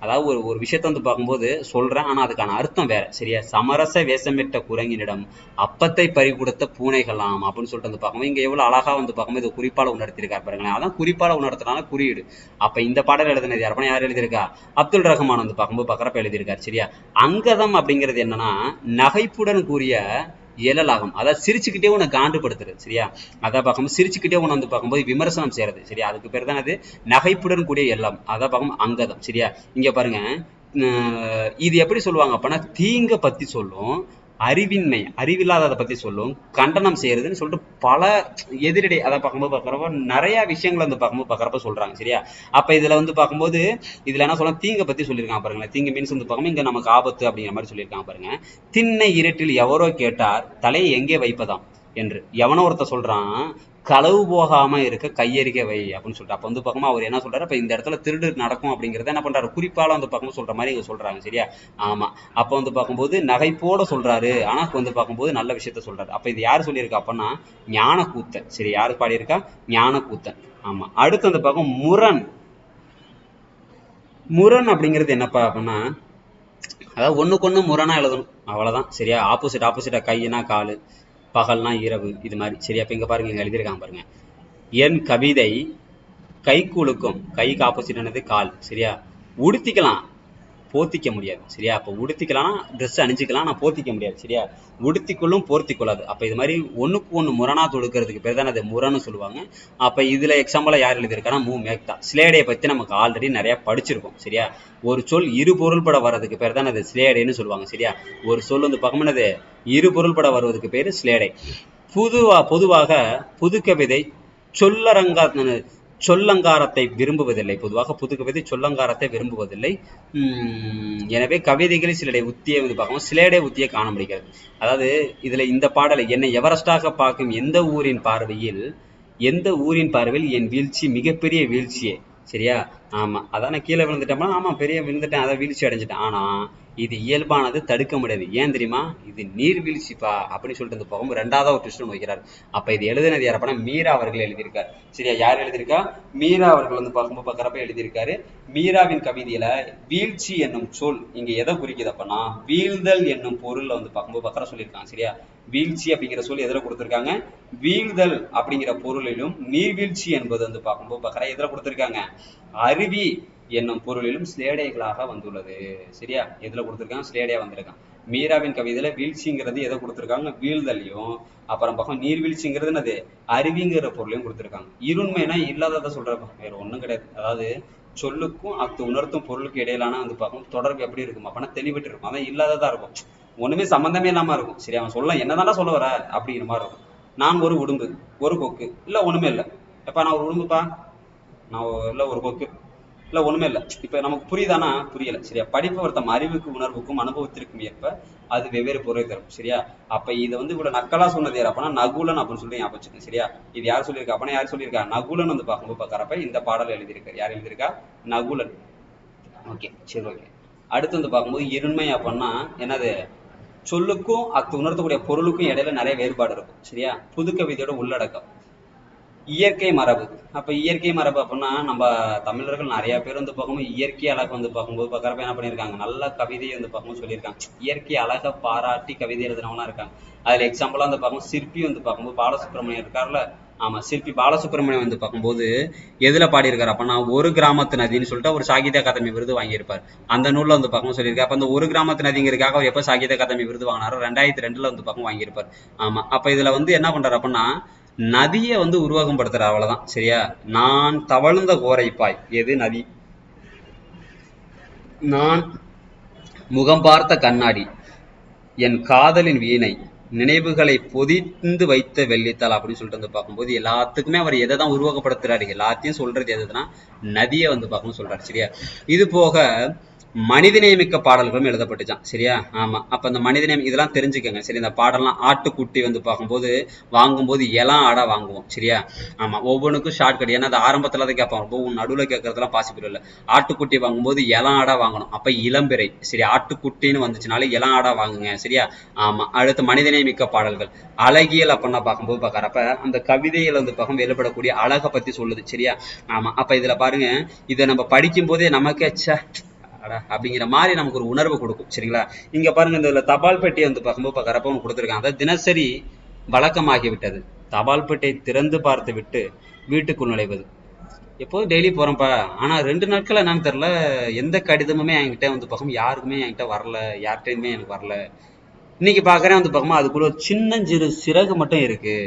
அதாவது ஒரு விஷயத்த வந்து பார்க்கும்போது சொல்றேன், ஆனா அதுக்கான அர்த்தம் வேற. சரியா, சமரச வேஷமிட்ட குரங்கினிடம் அப்பத்தை பறி கொடுத்த பூனைகளாம் அப்படின்னு சொல்லிட்டு வந்து பார்க்கும்போது இங்க எவ்வளவு அழகா வந்து பார்க்கும்போது இது குறிப்பால உணர்த்திருக்காரு பாருங்களேன். அதான் குறிப்பால உணர்த்தினால குறியீடு. அப்ப இந்த பாடல் எழுதினது யார்? யார் எழுதியிருக்கா? அப்துல் ரஹ்மான் வந்து பார்க்கும்போது பார்க்கறப்ப எழுதியிருக்காரு. சரியா, அங்கதம் அப்படிங்கிறது என்னன்னா நகைப்புடன் கூறிய இயலாகும். அதாவது சிரிச்சுக்கிட்டே உன்னை காண்டுபடுத்துறது. சரியா, அதான் பார்க்கும்போது சிரிச்சுக்கிட்டே உன்னை வந்து பார்க்கும்போது விமர்சனம் செய்யறது. சரியா, அதுக்கு பேர் தான் அது நகைப்புடன் கூடிய எல்லாம். அதான் பார்க்கும் அங்கதம். சரியா, இங்க பாருங்க, இது எப்படி சொல்லுவாங்க அப்படின்னா தீங்க பத்தி சொல்லும், அறிவின்மை அறிவில்லாததை பத்தி சொல்லும், கண்டனம் செய்யறதுன்னு சொல்லிட்டு பல எதிரடை அதை பார்க்கும்போது பார்க்குறப்ப நிறைய விஷயங்களை வந்து பார்க்கும்போது பார்க்குறப்ப சொல்றாங்க. சரியா, அப்ப இதுல வந்து பார்க்கும்போது இதுல என்ன சொல்ல தீங்க பத்தி சொல்லியிருக்காங்க பாருங்களேன். தீங்கு மீன்ஸ் வந்து பார்க்கும்போது இங்க நமக்கு ஆபத்து அப்படிங்கிற மாதிரி சொல்லியிருக்காங்க பாருங்க. திண்ணை இருட்டில் எவரோ கேட்டார் தலையை எங்கே வைப்பதாம் என்று. எவனோ ஒருத்த சொல்றான் களவு போகாம இருக்க கையெறிக்க வை அப்படின்னு சொல்லிட்டு. அப்ப வந்து பார்க்கும்போது அவர் என்ன சொல்றாரு? அப்ப இந்த இடத்துல திருடு நடக்கும் அப்படிங்கறத என்ன பண்றாரு? குறிப்பால வந்து பார்க்கும்போது சொல்ற மாதிரி இங்க சொல்றாங்க. சரியா, ஆமா. அப்ப வந்து பார்க்கும்போது நகைப்போட சொல்றாரு, ஆனா வந்து பார்க்கும்போது நல்ல விஷயத்த சொல்றாரு. அப்ப இது யாரு சொல்லியிருக்கா அப்படின்னா ஞானக்கூத்தன். சரி, யாரு பாடியிருக்கா? ஞானக்கூத்தன். ஆமா. அடுத்து அந்த பக்கம் முரண். முரண் அப்படிங்கிறது என்னப்பா அப்படின்னா அதாவது ஒண்ணுக்கு ஒண்ணு முரணா எழுதணும், அவ்வளவுதான். சரியா? ஆப்போசிட்டா கைனா காலு, பகல்னா இரவு, இது மாதிரி. சரியா? இப்ப இங்க பாருங்க, இங்க எழுதியிருக்காங்க பாருங்க. என் கவிதை கை குலுக்கும். கைக்கு ஆப்போசிட் என்னது? கால். சரியா? உடுத்திக்கலாம், போத்திக்க முடியாது. சரியா? அப்ப உடுத்திக்கலாம், ட்ரெஸ் அணிஞ்சிக்கலாம், நான் போத்திக்க முடியாது. சரியா? உடுத்திக்கொள்ளும், போர்த்தி கொள்ளாது. அப்ப இது மாதிரி ஒண்ணுக்கு ஒண்ணு முரணா தொடுக்கிறதுக்கு பேர் தான் அது முரணு சொல்லுவாங்க. அப்ப இதுல எக்ஸாம்பிளா யார் எழுதியிருக்காங்கன்னா மேக்தா. ஸ்லேடையை பத்தி நமக்கு ஆல்ரெடி நிறைய படிச்சிருக்கோம். சரியா? ஒரு சொல் இரு பொருள்பட வர்றதுக்கு பேர் தான் அது ஸ்லேடைன்னு சொல்லுவாங்க. சரியா? ஒரு சொல் வந்து பக்கம்னது இரு பொருள்பட வருவதுக்கு பேரு ஸ்லேடை. பொதுவாக புதுக்கவிதை சொல்லங்காரத்தை விரும்புவதில்லை. பொதுவாக புதுக்கவிதை சொல்லங்காரத்தை விரும்புவதில்லை. எனவே கவிதைகளில் சிலடை உத்தியை வந்து பார்க்கணும், சிலேடை உத்தியை காண முடிகிறது. அதாவது இதுல இந்த பாடலை, என்னை எவரெஸ்டாக பார்க்கும் எந்த ஊரின் பார்வையில் என் வீழ்ச்சி மிகப்பெரிய வீழ்ச்சியே. சரியா? ஆமா, அதான் நான் கீழே விழுந்துட்டோம்னா, ஆமா பெரிய விழுந்துட்டேன், அதான் வீழ்ச்சி அடைஞ்சிட்டேன். ஆனா இது இயல்பானது, தடுக்க முடியாது. ஏன் தெரியுமா? இது நீர்வீழ்ச்சிப்பா அப்படின்னு சொல்லிட்டு போகும். ரெண்டாவது ஒரு ட்விஸ்ட் வைக்கிறார். அப்ப இது எழுதினது யார் அப்படின்னா மீரா அவர்கள் எழுதியிருக்காரு. சரியா? யார் எழுதியிருக்கா? மீரா அவர்கள் வந்து பார்க்குறப்ப எழுதியிருக்காரு. மீராவின் கவிதையில வீழ்ச்சி என்னும் சொல் இங்க எதை குறிக்குது அப்படின்னா வீழ்தல் என்னும் பொருள்ல வந்து பார்க்குற சொல்லியிருக்காங்க. சரியா? வீழ்ச்சி அப்படிங்கிற சொல் எதில் கொடுத்திருக்காங்க? வீழ்தல் அப்படிங்கிற பொருளிலும் நீர்வீழ்ச்சி என்பது வந்து பார்க்குற எதில் கொடுத்திருக்காங்க? அருவி என்னும் பொருளிலும் ஸ்லேடைகளாக வந்துள்ளது. சரியா? எதுல கொடுத்திருக்காங்க? ஸ்லேடையா வந்திருக்காங்க. மீராவின் கவிதையில வீழ்ச்சிங்கிறது எதை கொடுத்திருக்காங்க? வீழ்தலையும், அப்புறம் பக்கம் நீர்வீழ்ச்சிங்கிறது என்னது? அருவிங்கிற பொருளையும் கொடுத்திருக்காங்க. இருண்மைனா இல்லாததை சொல்றப்ப, வேற ஒண்ணும் கிடையாது. அதாவது சொல்லுக்கும் அத்து உணர்த்தும் பொருளுக்கு இடையிலான வந்து பார்க்கும் தொடர்பு எப்படி இருக்கும் அப்படின்னா தெளிவிட்டு இருக்கும். அதான் இல்லாததா இருக்கும், ஒண்ணுமே சம்பந்தமே இல்லாம இருக்கும். சரி, அவன் சொல்ல என்னதான்டா சொல்ல வர அப்படிங்கிற மாதிரி இருக்கும். நான் ஒரு உடும்பு, ஒரு கொக்கு, இல்ல ஒண்ணுமே இல்லை. எப்ப நான் ஒரு உடும்புப்பா, நான் இல்ல ஒரு கொக்கு, இல்ல ஒண்ணுமே இல்லை. இப்ப நமக்கு புரியுதானா? புரியல. சரியா? படிப்பவர் தம் அறிவுக்கு உணர்வுக்கும் அனுபவத்திற்கும் ஏற்ப அது வெவ்வேறு பொருளை தரும். சரியா? அப்ப இதை வந்து இவ்வளவு நக்கலா சொன்னது யார் அப்படின்னா நகுலன் அப்படின்னு சொல்லி ஞாபகம் வச்சுக்கோங்க. சரியா? இது யார் சொல்லியிருக்கா அப்படின்னா யார் சொல்லியிருக்கா? நகுலன் வந்து பார்க்கறப்ப இந்த பாடல் எழுதியிருக்காரு. யார் எழுதியிருக்கா? நகுலன். ஓகே, சரி, ஓகே. அடுத்து வந்து பார்க்கும்போது இருண்மை அப்படின்னா என்னது? சொல்லுக்கும் அது உணர்த்தக்கூடிய பொருளுக்கும் இடையில நிறைய வேறுபாடு இருக்கும். சரியா? புதுக்கவிதையோட உள்ளடக்கம். இயற்கை மரபு. அப்ப இயற்கை மரபு அப்படின்னா நம்ம தமிழர்கள் நிறைய பேர் வந்து பார்க்கும்போது இயற்கை அழகை வந்து பார்க்கும்போது பார்க்கறப்ப என்ன பண்ணியிருக்காங்க? நல்ல கவிதையை வந்து பார்க்கும்போது சொல்லியிருக்காங்க. இயற்கை அழகை பாராட்டி கவிதை எழுதினவங்களாம் இருக்காங்க. அதுல எக்ஸாம்பிளா வந்து பார்க்கும்போது சிற்பி வந்து பார்க்கும்போது பாலசுப்ரமணியம் இருக்காருல்ல. ஆமா, சிற்பி பாலசுப்ரமணியம் வந்து பார்க்கும்போது எதுல பாடியிருக்காரு அப்படின்னா ஒரு கிராமத்து நதின்னு சொல்லிட்டு ஒரு சாகித்ய அகாதமி விருது வாங்கியிருப்பார். அந்த நூல்ல வந்து பார்க்கும்போது சொல்லியிருக்காரு. அப்ப அந்த ஒரு கிராமத்து நதிங்கிறதுக்காக அவர் எப்ப சாகித்ய அகாதமி விருது வாங்கினாரோ 2002 வந்து பார்க்கும் வாங்கியிருப்பார். ஆமா, அப்ப இதுல வந்து என்ன பண்றாரு அப்படின்னா நதியை வந்து உருவகம் படுத்துற, அவ்வளவுதான். சரியா? நான் தவழ்ந்த கோரைப்பாய், எது? நதி. நான் முகம் பார்த்த கண்ணாடி, என் காதலின் வீணை, நினைவுகளை பொதிந்து வைத்த வெள்ளித்தாள் அப்படின்னு சொல்லிட்டு வந்து பார்க்கும்போது எல்லாத்துக்குமே அவர் எதை தான் உருவகப்படுத்துறாரு? எல்லாத்தையும் சொல்றது எதுனா நதியை வந்து பார்க்கணும் சொல்றாரு. சரியா? இது போக மனிதநேயமிக்க பாடல்களும் எழுதப்பட்டுச்சான். சரியா? ஆமா, அப்ப இந்த மனிதநேயம் இதெல்லாம் தெரிஞ்சுக்கங்க. சரி, இந்த பாடல்லாம் ஆட்டுக்குட்டி வந்து பார்க்கும்போது வாங்கும்போது எல்லாம் ஆடா வாங்குவோம். சரியா? ஆமா, ஒவ்வொன்றுக்கும் ஷார்ட் கட். ஏன்னா அது ஆரம்பத்துல தான் கேட்பாங்க, நடுவில் கேட்கறதுலாம் பாசிபிள் இல்லை. ஆட்டுக்குட்டி வாங்கும்போது எல்லாம் ஆடா வாங்கணும். அப்ப இளம்பிறை. சரி, ஆட்டுக்குட்டின்னு வந்துச்சுனாலே எல்லாம் ஆடா வாங்குங்க. சரியா? ஆமா. அடுத்து மனிதநேயமிக்க பாடல்கள். அழகியல் அப்படின்னா பார்க்கும்போது பார்க்கறப்ப அந்த கவிதைகள் வந்து பார்க்கும் வெளிப்படக்கூடிய அழகை பத்தி சொல்லுது. சரியா? ஆமா, அப்ப இதுல பாருங்க, இதை நம்ம படிக்கும் போதே நமக்கே அப்படிங்கிற மாதிரி நமக்கு ஒரு உணர்வு கொடுக்கும். சரிங்களா? இங்க பாருங்க, இந்த தபால் பெட்டியை வந்து பார்க்கும்போது பார்க்கறப்ப கொடுத்துருக்காங்க. அதாவது தினசரி வழக்கமாகிவிட்டது தபால் பெட்டியை திறந்து பார்த்து விட்டு வீட்டுக்குள் நுழைவது. எப்போதும் டெய்லி போறேன்ப்பா, ஆனா 2 நாட்கள் என்னன்னு தெரியல, எந்த கடிதமுமே என்கிட்ட வந்து பார்க்கும் யாருக்குமே என்கிட்ட வரல, யார்கிட்டயுமே எனக்கு வரல. இன்னைக்கு பாக்குறேன் வந்து பார்க்கும்போது அதுக்குள்ள ஒரு சின்னஞ்சிறு சிறகு மட்டும் இருக்கு.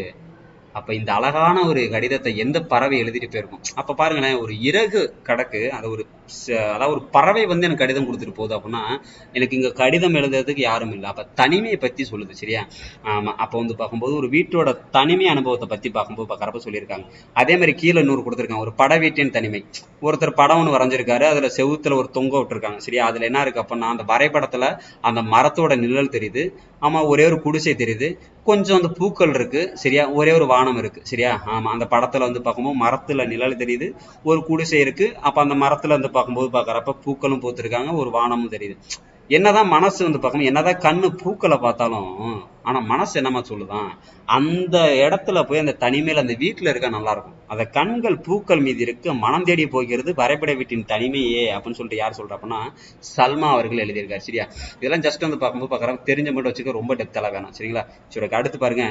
அப்ப இந்த அழகான ஒரு கடிதத்தை எந்த பறவை எழுதிட்டு போயிருக்கும்? அப்ப பாருங்களேன், ஒரு இறகு கடக்கு, அது ஒரு அதாவது ஒரு பறவை வந்து எனக்கு கடிதம் கொடுத்துட்டு போகுது அப்படின்னா எனக்கு இங்க கடிதம் எழுதுறதுக்கு யாரும் இல்லை. அப்ப தனிமையை பத்தி சொல்லுது. சரியா? ஆமா, அப்ப வந்து பார்க்கும்போது ஒரு வீட்டோட தனிமை அனுபவத்தை பத்தி பார்க்கும்போது பார்க்கறப்ப சொல்லியிருக்காங்க. அதே மாதிரி கீழே இன்னொரு கொடுத்துருக்காங்க, ஒரு பட வீட்டின் தனிமை. ஒருத்தர் படம் ஒன்று வரைஞ்சிருக்காரு, அதுல செவுத்துல ஒரு தொங்க விட்டுருக்காங்க. சரியா? அதுல என்ன இருக்கு அப்படின்னா அந்த வரைபடத்துல அந்த மரத்தோட நிழல் தெரியுது. ஆமா, ஒரே ஒரு குடிசை தெரியுது, கொஞ்சம் அந்த பூக்கள் இருக்கு. சரியா? ஒரே ஒரு வானம் இருக்கு. சரியா? ஆமா, அந்த படத்துல வந்து பார்க்கும்போது மரத்துல நிழல் தெரியுது, ஒரு குடிசை இருக்கு. அப்ப அந்த மரத்துல வந்து பார்க்கும்போது பார்க்கறப்ப பூக்களும் பூத்திருக்காங்க, ஒரு வானமும் தெரியுது. என்னதான் மனசு வந்து பார்க்கணும், என்னதான் கண்ணு பூக்களை பார்த்தாலும் ஆனா மனசு என்னமா சொல்லுதான், அந்த இடத்துல போய் அந்த தனிமையில அந்த வீட்டுல இருக்க நல்லா இருக்கும். அந்த கண்கள் பூக்கள் மீது இருக்கு மனம் தேடி போகிறது வரைபட வீட்டின் தனிமையே அப்படின்னு சொல்லிட்டு யார் சொல்றா அப்படின்னா சல்மா அவர்கள் எழுதியிருக்காரு. சரியா, இதெல்லாம் ஜஸ்ட் வந்து பார்க்கும்போது பார்க்குறோம், தெரிஞ்ச மட்டும் வச்சுக்க, ரொம்ப டெப்தெல்லாம் வேணாம். சரிங்களா, சரி அடுத்து பாருங்க.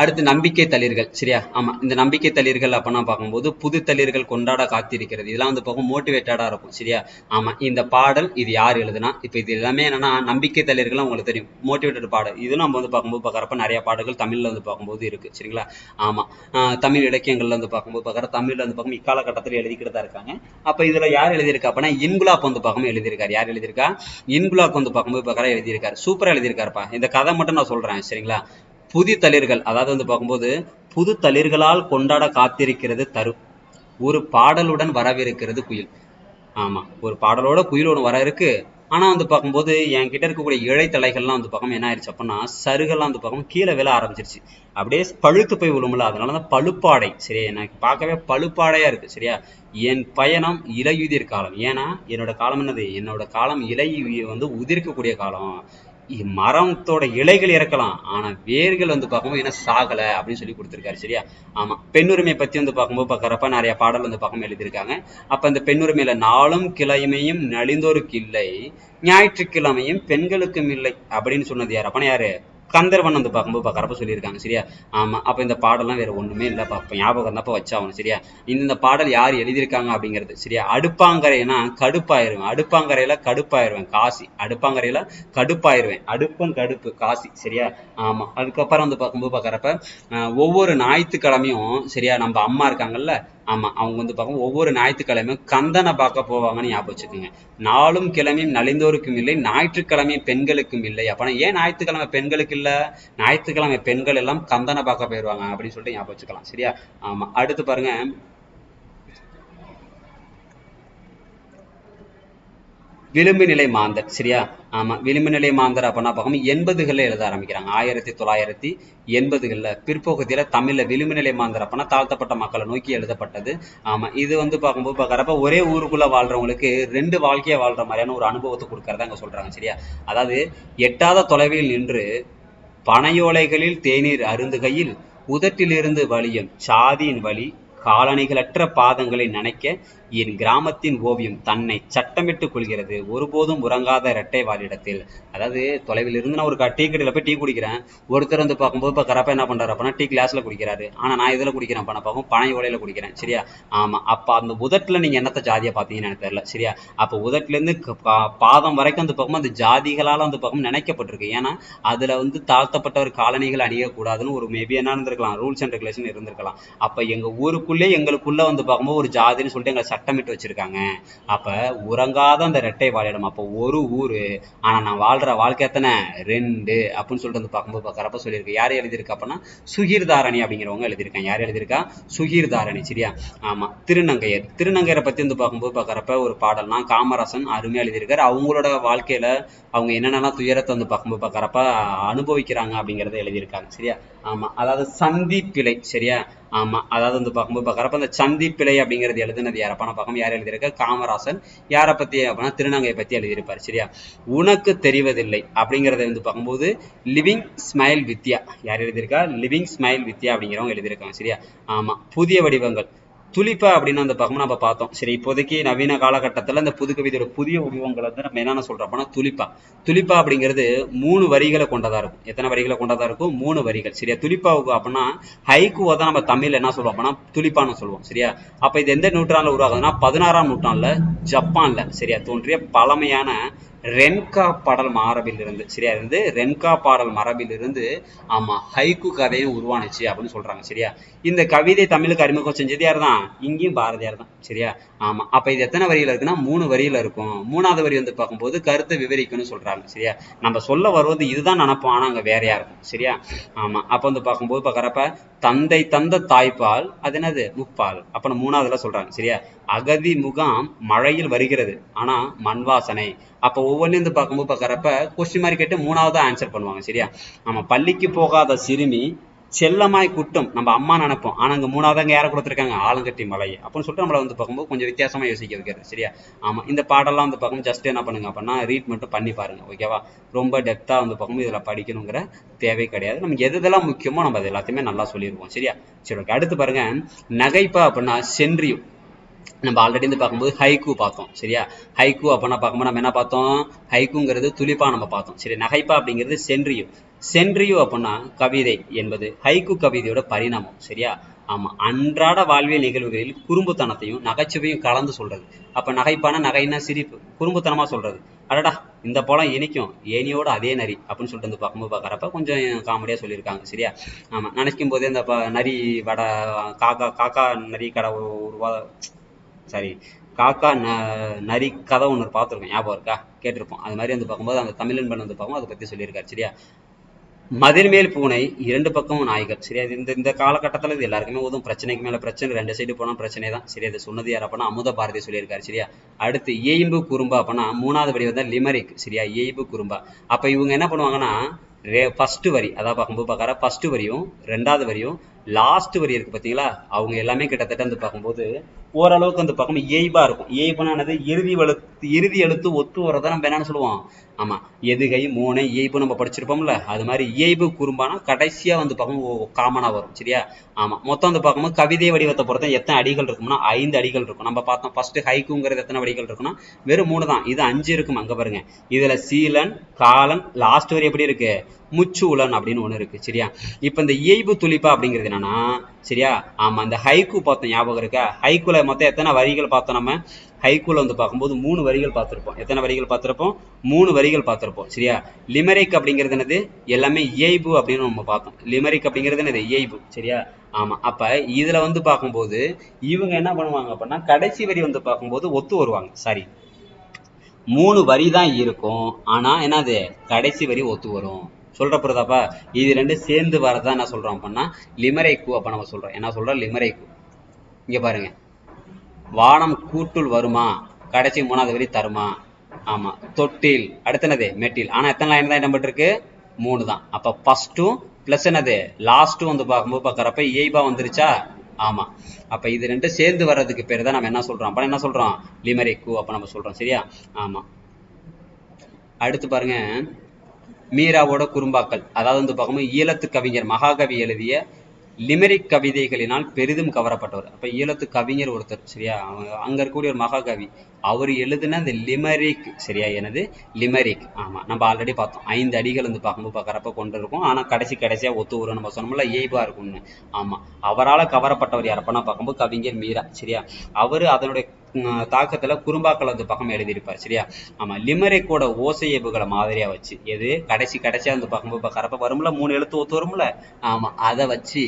அடுத்து நம்பிக்கை தளிர்கள். சரியா, ஆமா, இந்த நம்பிக்கை தளிர்கள் அப்படின்னா பார்க்கும்போது புது தளிர்கள் கொண்டாட காத்திருக்கிறது, இதெல்லாம் வந்து பார்க்கும் மோட்டிவேட்டடா இருக்கும். சரியா, ஆமா, இந்த பாடல் இது யார் எழுதுனா, இப்ப இது எல்லாமே என்னன்னா நம்பிக்கை தளிர்கள் உங்களுக்கு தெரியும், மோட்டிவேட்டட் பாடல். இது நம்ம வந்து பார்க்கும்போது பார்க்கறப்ப நிறைய பாடல்கள் தமிழ்ல வந்து பார்க்கும்போது இருக்கு. சரிங்களா, ஆமா, தமிழ் இலக்கியங்கள்ல வந்து பார்க்கும்போது பார்க்கற தமிழ்ல வந்து பார்க்கும் இக்காலகட்டத்தில் எழுதிக்கிட்டு தான் இருக்காங்க. அப்ப இதுல யார் எழுதியிருக்கா அப்படின்னா இன்குலாப் வந்து பார்க்கும்போது எழுதியிருக்காரு. யார் எழுதியிருக்கா, இன்குலாப் வந்து பார்க்கும்போது பார்க்கற எழுதியிருக்காரு. சூப்பரா எழுதியிருக்காருப்பா. இந்த கதை மட்டும் நான் சொல்றேன். சரிங்களா, புது தளிர்கள், அதாவது வந்து பார்க்கும்போது புது தளிர்களால் கொண்டாட காத்திருக்கிறது தரு, ஒரு பாடலுடன் வரவிருக்கிறது குயில். ஆமா, ஒரு பாடலோட குயிலோட வர இருக்கு. ஆனா வந்து பார்க்கும்போது என்கிட்ட இருக்கக்கூடிய இழைத்தலைகள்லாம் வந்து பார்க்கும் என்ன ஆயிடுச்சு அப்படின்னா சருகெல்லாம் வந்து பார்க்கும் கீழே விழ ஆரம்பிச்சிருச்சு, அப்படியே பழுத்து போய் விழுமுல, அதனாலதான் பழுப்பாடை. சரியா, எனக்கு பார்க்கவே பழுப்பாடையா இருக்கு. சரியா, என் பயணம் இலையுதிர் காலம். ஏன்னா என்னோட காலம் என்னது, என்னோட காலம் இலை வந்து உதிர்க்கக்கூடிய காலம். மரத்தோட இலைகள் இறக்கலாம், ஆனா வேர்கள் வந்து பார்க்கும்போது என்ன சாகல அப்படின்னு சொல்லி கொடுத்திருக்காரு. சரியா, ஆமா, பெண்ணுரிமை பத்தி வந்து பார்க்கும்போது பார்க்கறப்ப நிறைய பாடல் வந்து பார்க்கும் எழுதியிருக்காங்க. அப்ப இந்த பெண்ணுரிமையில நாளும் கிழமையும் நலிந்தோருக்கு இல்லை, ஞாயிற்றுக்கிழமையும் பெண்களுக்கும் இல்லை அப்படின்னு சொன்னது யாரு அப்பனா யாரு, கந்தர்வன் வந்து பார்க்கும்போது பார்க்கறப்ப சொல்லியிருக்காங்க. சரியா, ஆமா, அப்ப இந்த பாடல்லாம் வேற ஒண்ணுமே இல்லை, அப்ப ஞாபகம் இருந்தப்ப வச்சாகணும். சரியா, இந்த பாடல் யார் எழுதியிருக்காங்க அப்படிங்கிறது. சரியா, அடுப்பாங்கரைனா கடுப்பாயிருவேன், அடுப்பாங்கரையில கடுப்பாயிருவேன் காசி, அடுப்பாங்கரையில கடுப்பாயிருவேன், அடுப்பும் கடுப்பு காசி. சரியா, ஆமா, அதுக்கப்புறம் வந்து பார்க்கும்போது பார்க்கறப்ப ஒவ்வொரு ஞாயிற்றுக்கிழமையும், சரியா, நம்ம அம்மா இருக்காங்கல்ல, ஆமா, அவங்க வந்து பார்க்கும் ஒவ்வொரு ஞாயிற்றுக்கிழமையும் கந்தனை பார்க்க போவாங்கன்னு ஞாபகம் வச்சுக்கோங்க. நாளும் கிழமையும் நலிந்தோருக்கும் இல்லை, ஞாயிற்றுக்கிழமையும் பெண்களுக்கும் இல்லை. அப்பனா ஏன் ஞாயிற்றுக்கிழமை பெண்களுக்கு இல்ல, ஞாயிற்றுக்கிழமை பெண்கள் எல்லாம் கந்தனை பார்க்க போயிருவாங்க அப்படின்னு சொல்லிட்டு ஞாபகம் வச்சுக்கலாம். சரியா, ஆமா, அடுத்து பாருங்க. விளிம்பு நிலை மாந்தர். சரியா, ஆமா, விளிம்பு நிலை மாந்தர் அப்படின்னா பார்க்கும் 80களில் எழுத ஆரம்பிக்கிறாங்க. 1980களில் பிற்போக்கத்தில தமிழ்ல விளிம்பு நிலை மாந்தர் அப்படின்னா தாழ்த்தப்பட்ட மக்களை நோக்கி எழுதப்பட்டது. ஆமா, இது வந்து பார்க்கும்போது பார்க்கறப்ப ஒரே ஊருக்குள்ள வாழ்றவங்களுக்கு 2 வாழ்க்கையை வாழ்ற மாதிரியான ஒரு அனுபவத்தை கொடுக்கறதா அங்க சொல்றாங்க. சரியா, அதாவது எட்டாத தொலைவில் நின்று பனையோலைகளில் தேநீர் அருந்துகையில் உதட்டிலிருந்து வழியும் சாதியின் வழி காலணிகளற்ற பாதங்களை நனைக்க என் கிராமத்தின் ஓவியம் தன்னை சட்டமிட்டுக் கொள்கிறது, ஒருபோதும் உறங்காத இரட்டை வாழிடத்தில். அதாவது தொலைவில் இருந்து நான் ஒரு டீ கடையில போய் டீ குடிக்கிறேன், ஒருத்தர் வந்து பார்க்கும்போது பார்க்கறப்ப என்ன பண்றாரு அப்படின்னா டீ கிளாஸ்ல குடிக்கிறாரு, ஆனா நான் இதுல குடிக்கிறேன் பண்ண பார்க்கும் பனை ஓலையில குடிக்கிறேன். சரியா, ஆமா, அப்ப அந்த உதட்டுல நீங்க என்னத்த ஜாதியா பாத்தீங்கன்னு எனக்கு தெரியல. சரியா, அப்ப உதட்டுல இருந்து பாதம் வரைக்கும் வந்து பார்க்கும் அந்த ஜாதிகளால வந்து பார்க்கும் நினைக்கப்பட்டிருக்கு. ஏன்னா அதுல வந்து தாழ்த்தப்பட்டவர் காலணிகள் அணியக்கூடாதுன்னு ஒரு மேபி என்ன இருந்திருக்கலாம், ரூல்ஸ் அண்ட் ரெகுலேஷன் இருந்திருக்கலாம். அப்ப எங்க ஊருக்குள்ளே எங்களுக்குள்ள வந்து பார்க்கும்போது ஒரு ஜாதின்னு சொல்லிட்டு எங்களை சட்டமிட்டு வச்சிருக்காங்க. அப்ப உறங்காத அந்த இரட்டை வாழிடம், அப்ப ஒரு ஊரு, ஆனா நான் வாழ்ற வாழ்க்கை எத்தனை 2 அப்படின்னு சொல்லிட்டு வந்து பார்க்கும்போது பார்க்கறப்ப சொல்லியிருக்கு. யார் எழுதியிருக்கா அப்படின்னா சுகீர்தாரணி அப்படிங்கிறவங்க எழுதியிருக்காங்க. யார் எழுதியிருக்கா, சுகீர்தாரணி. சரியா, ஆமா, திருநங்கையர். திருநங்கையரை பத்தி வந்து பார்க்கும்போது பார்க்கறப்ப ஒரு பாடல்னா காமராசன் அருமையா எழுதியிருக்காரு. அவங்களோட வாழ்க்கையில அவங்க என்னென்னலாம் துயரத்தை வந்து பார்க்கும்போது பார்க்கறப்ப அனுபவிக்கிறாங்க அப்படிங்கறத எழுதியிருக்காங்க. சரியா, ஆமா, அதாவது சந்திப்பிழை. சரியா, ஆமா, அதாவது வந்து பார்க்கும்போது பார்க்கறப்ப அந்த சந்திப்பிழை அப்படிங்கிறது எழுதுனது யார் அப்பனா பார்க்கும் யார் எழுதியிருக்க, காமராசன். யாரை பத்தி அப்படின்னா திருநங்கையை பத்தி எழுதியிருப்பாரு. சரியா, உனக்கு தெரிவதில்லை அப்படிங்கறத வந்து பார்க்கும்போது லிவிங் ஸ்மைல் வித்யா. யார் எழுதியிருக்கா, லிவிங் ஸ்மைல் வித்யா அப்படிங்கிறவங்க எழுதியிருக்காங்க. சரியா, ஆமா, புதிய வடிவங்கள். துளிப்பா அப்படின்னு வந்து பார்க்கும்போது நம்ம பார்த்தோம். சரி, இப்போதைக்கு நவீன காலகட்டத்துல இந்த புது கவிதையோட புதிய வடிவங்களை வந்து நம்ம என்னென்ன சொல்றோம் அப்படின்னா துளிப்பா. துளிப்பா அப்படிங்கிறது 3 வரிகளை கொண்டதா இருக்கும். எத்தனை வரிகளை கொண்டதா இருக்கும், 3 வரிகள். சரியா, துளிப்பாவுக்கு அப்படின்னா ஹைக்கூவை தான் நம்ம தமிழ்ல என்ன சொல்லுவோம் அப்படின்னா துளிப்பான்னு சொல்லுவோம். சரியா, அப்ப இது எந்த நூற்றாண்டுல உருவாகுதுன்னா 16ஆம் நூற்றாண்டுல ஜப்பான்ல, சரியா, தோன்றிய பழமையான ரென்கா பாடல் மரபில் இருந்து, சரியா, இருந்து ரென்கா பாடல் மரபில் இருந்து, ஆமா, ஹைக்கூ கதையும் உருவானுச்சு அப்படின்னு சொல்றாங்க. சரியா, இந்த கவிதை தமிழுக்கு அறிமுகம் செஞ்சது யார் தான், இங்கேயும் பாரதியார் தான். சரியா, ஆமா, அப்ப இது எத்தனை வரியில இருக்குன்னா 3 வரியில இருக்கும். 3வது வரி வந்து பார்க்கும்போது கருத்தை விவரிக்கணும்னு சொல்றாங்க. சரியா, நம்ம சொல்ல வருவது இதுதான் நினைப்போம், ஆனா அங்க வேறையா இருக்கும். சரியா, ஆமா, அப்ப வந்து பார்க்கும்போது பார்க்கறப்ப தந்தை தந்த தாய்ப்பால் அது என்னது முப்பால், அப்ப 3வதுல சொல்றாங்க. சரியா, அகதி முகாம் மழையில் வருகிறது ஆனா மண் வாசனை. அப்ப ஒவ்வொன்றும் வந்து பார்க்கும்போது பார்க்கறப்ப கொஸ்டின் மாதிரி கேட்டு 3வது ஆன்சர் பண்ணுவாங்க. சரியா, ஆமா, பள்ளிக்கு போகாத சிறுமி செல்லமாய் குட்டும் நம்ம அம்மா நினைப்போம், ஆனா அங்க மூணாவதாங்க யாரை கொடுத்துருக்காங்க, ஆலங்கட்டி மலை அப்படின்னு சொல்லிட்டு நம்மள வந்து பார்க்கும்போது கொஞ்சம் வித்தியாசமா யோசிக்க வைக்கிறது. சரியா? ஆமா, இந்த பாடெல்லாம் வந்து பார்க்கும்போது ஜஸ்ட் என்ன பண்ணுங்க அப்படின்னா ரீட் மட்டும் பண்ணி பாருங்க. ஓகேவா? ரொம்ப டெப்தா வந்து பார்க்கும்போது இதுல படிக்கணுங்கிற தேவை கிடையாது. நமக்கு எது எதெல்லாம் முக்கியமோ நம்ம அது எல்லாத்தையுமே நல்லா சொல்லியிருக்கோம். சரியா? சரி, ஓகே. அடுத்து பாருங்க, நகைப்பா அப்படின்னா சென்றியு. நம்ம ஆல்ரெடி வந்து பார்க்கும்போது ஹைக்கூ பார்த்தோம். சரியா? ஹைக்கூ அப்படின்னா பார்க்கும்போது நம்ம என்ன பார்த்தோம், ஹைக்கூங்கிறது துளிப்பா நம்ம பார்த்தோம். சரி, நகைப்பா அப்படிங்கிறது சென்றியு. சென்றியு அப்படின்னா கவிதை என்பது ஹைக்கூ கவிதையோட பரிணாமம். சரியா? ஆமா, அன்றாட வாழ்வியல் நிகழ்வுகளில் குறும்புத்தனத்தையும் நகைச்சுவையும் கலந்து சொல்றது. அப்ப நகைப்பான, நகைன்னா சிரிப்பு, குறும்புத்தனமா சொல்றது. அடடா, இந்த பழம் இனிக்கும், ஏனியோட அதே நரி அப்படின்னு சொல்லிட்டு வந்து பார்க்கும்போது பார்க்கறப்ப கொஞ்சம் காமெடியா சொல்லியிருக்காங்க. சரியா? ஆமா, நினைக்கும் போதே இந்த நரி வடை, காக்கா காக்கா நரி கடை உருவா, சாரி, காக்கா நரி கதை ஒன்று பார்த்துருக்கோம், ஞாபகம் இருக்கா? கேட்டிருப்போம். அது மாதிரி வந்து பார்க்கும்போது அந்த தமிழன்பன் வந்து பார்க்கும்போது அதை பற்றி சொல்லியிருக்காரு. சரியா? மதில்மேல் பூனை, இரண்டு பக்கமும் நாய்கள். சரியா? இந்த இந்த காலகட்டத்தில் இது எல்லாருக்குமே உதவும். பிரச்சனைக்கு மேல பிரச்சனை, ரெண்டு சைடு போனா பிரச்சனை தான். சரியா? இதை சொன்னது யார் அப்படின்னா அமுத பாரதி சொல்லியிருக்காரு. சரியா? அடுத்து ஏய்ம்பு குறும்பா அப்படின்னா மூணாவது வரி வந்து லிமரிக். சரியா? ஏய்ம்பு குறும்பா. அப்ப இவங்க என்ன பண்ணுவாங்கன்னா ஃபர்ஸ்ட் வரி, அதாவது பார்க்கும்போது பார்க்கற ஃபர்ஸ்ட் வரியும் ரெண்டாவது வரியும் லாஸ்ட் வரி இருக்கு பார்த்தீங்களா, அவங்க எல்லாமே கிட்டத்தட்ட வந்து பார்க்கும்போது ஓரளவுக்கு வந்து பார்க்கும்போது ஏய்பா இருக்கும். ஏய்புனா என்னது, இறுதி எழுத்து ஒத்து வரதான் நம்ம என்னன்னு சொல்லுவோம். ஆமா, எதுகை மூனை இயைபு நம்ம படிச்சிருப்போம்ல, அது மாதிரி இயைபு குறும்பானா கடைசியா வந்து பார்க்கும்போது காமனா வரும். சரியா? ஆமா, மொத்தம் வந்து பார்க்கும்போது கவிதை வடிவத்தை பொறுத்த எத்தனை அடிகள் இருக்கும்னா 5 அடிகள் இருக்கும். நம்ம பார்த்தோம் ஃபர்ஸ்ட் ஹைக்குங்கிறது எத்தனை வடிகள் இருக்குன்னா வெறும் 3 தான். இது 5 இருக்கும். அங்க பாருங்க, இதுல சீலன், காலன், லாஸ்ட் வரி எப்படி இருக்கு, முச்சூலன் அப்படின்னு ஒண்ணு இருக்கு. சரியா? இப்ப இந்த இயைபு துளிப்பா அப்படிங்கிறது என்னன்னா, சரியா, ஆமா, இந்த ஹைக்கு பார்த்தோம், ஞாபகம் இருக்கா? ஹைக்குல மொத்தம் எத்தனை வரிகள் பார்த்தோம் நம்ம, ஹைக்கூல வந்து பார்க்கும்போது 3 வரிகள் பார்த்திருப்போம். எத்தனை வரிகள் பார்த்திருப்போம், 3 வரிகள் பார்த்திருப்போம். சரியா? லிமெரிக் அப்படிங்கிறது என்னது, எல்லாமே இயைபு அப்படின்னு நம்ம பார்த்தோம். லிமெரிக் அப்படிங்கிறது என்னது, இயைபு. சரியா? ஆமா, அப்ப இதுல வந்து பார்க்கும்போது இவங்க என்ன பண்ணுவாங்க அப்படின்னா கடைசி வரி வந்து பார்க்கும்போது ஒத்து வருவாங்க. சாரி, 3 வரி தான் இருக்கும், ஆனா என்னது கடைசி வரி ஒத்து வரும். சொல்ற புரியுதாப்பா? இது ரெண்டும் சேர்ந்து வரதான் என்ன சொல்றோம் அப்படின்னா லிமரைக்கு அப்ப நம்ம சொல்றோம். என்ன சொல்றோம், லிமரைக்கு. இங்க பாருங்க, வானம் கூட்டுள் வருமா, கடைசி 3வது வரி தருமா. ஆமா, தொட்டில், அடுத்து என்னது மெட்டில். ஆனா எத்தனை லைன் தான் இடம்பெற்றிருக்கு, 3 தான். அப்ப ஃபர்ஸ்டும் பிளஸ் என்னது லாஸ்ட்டும் வந்து பார்க்கும்போது பார்க்கறப்ப இயைபா வந்துருச்சா. ஆமா, அப்ப இது ரெண்டும் சேர்ந்து வர்றதுக்கு பேர் தான் நம்ம என்ன சொல்றோம், அப்ப என்ன சொல்றோம், லிமரிக்கு அப்ப நம்ம சொல்றோம். சரியா? ஆமா, அடுத்து பாருங்க, மீராவோட குறும்பாக்கள், அதாவது வந்து பார்க்கும்போது ஈழத்து கவிஞர் மகாகவி எழுதிய லிமெரிக் கவிதைகளினால் பெரிதும் கவரப்பட்டவர். அப்ப ஈழத்து கவிஞர் ஒருத்தர். சரியா? அங்க இருக்கக்கூடிய ஒரு மகாகவி, அவர் எழுதுன அந்த லிமரிக். சரியா? எனது லிமரிக். ஆமா, நம்ம ஆல்ரெடி பார்த்தோம் 5 அடிகள் வந்து பார்க்கும்போது பார்க்கறப்ப கொண்டு இருக்கும், ஆனா கடைசியா ஒத்து வரும். நம்ம சொன்னோம்ல இயைபா இருக்கும்னு. ஆமா, அவரால் கவரப்பட்டவர் யார் அப்பனா பார்க்கும்போது கவிஞர் மீரா. சரியா? அவரு அதனுடைய தாக்கத்துல குறும்பாக்கள் வந்து பக்கம் எழுதியிருப்பார். சரியா? ஆமா, லிமரிக்கோட ஓசையேபுகளை மாதிரியா வச்சு, எது கடைசியா வந்து பார்க்கும்போது பார்க்கறப்ப வரும்ல 3 எழுத்து ஒத்து வரும்ல. ஆமா, அதை வச்சு,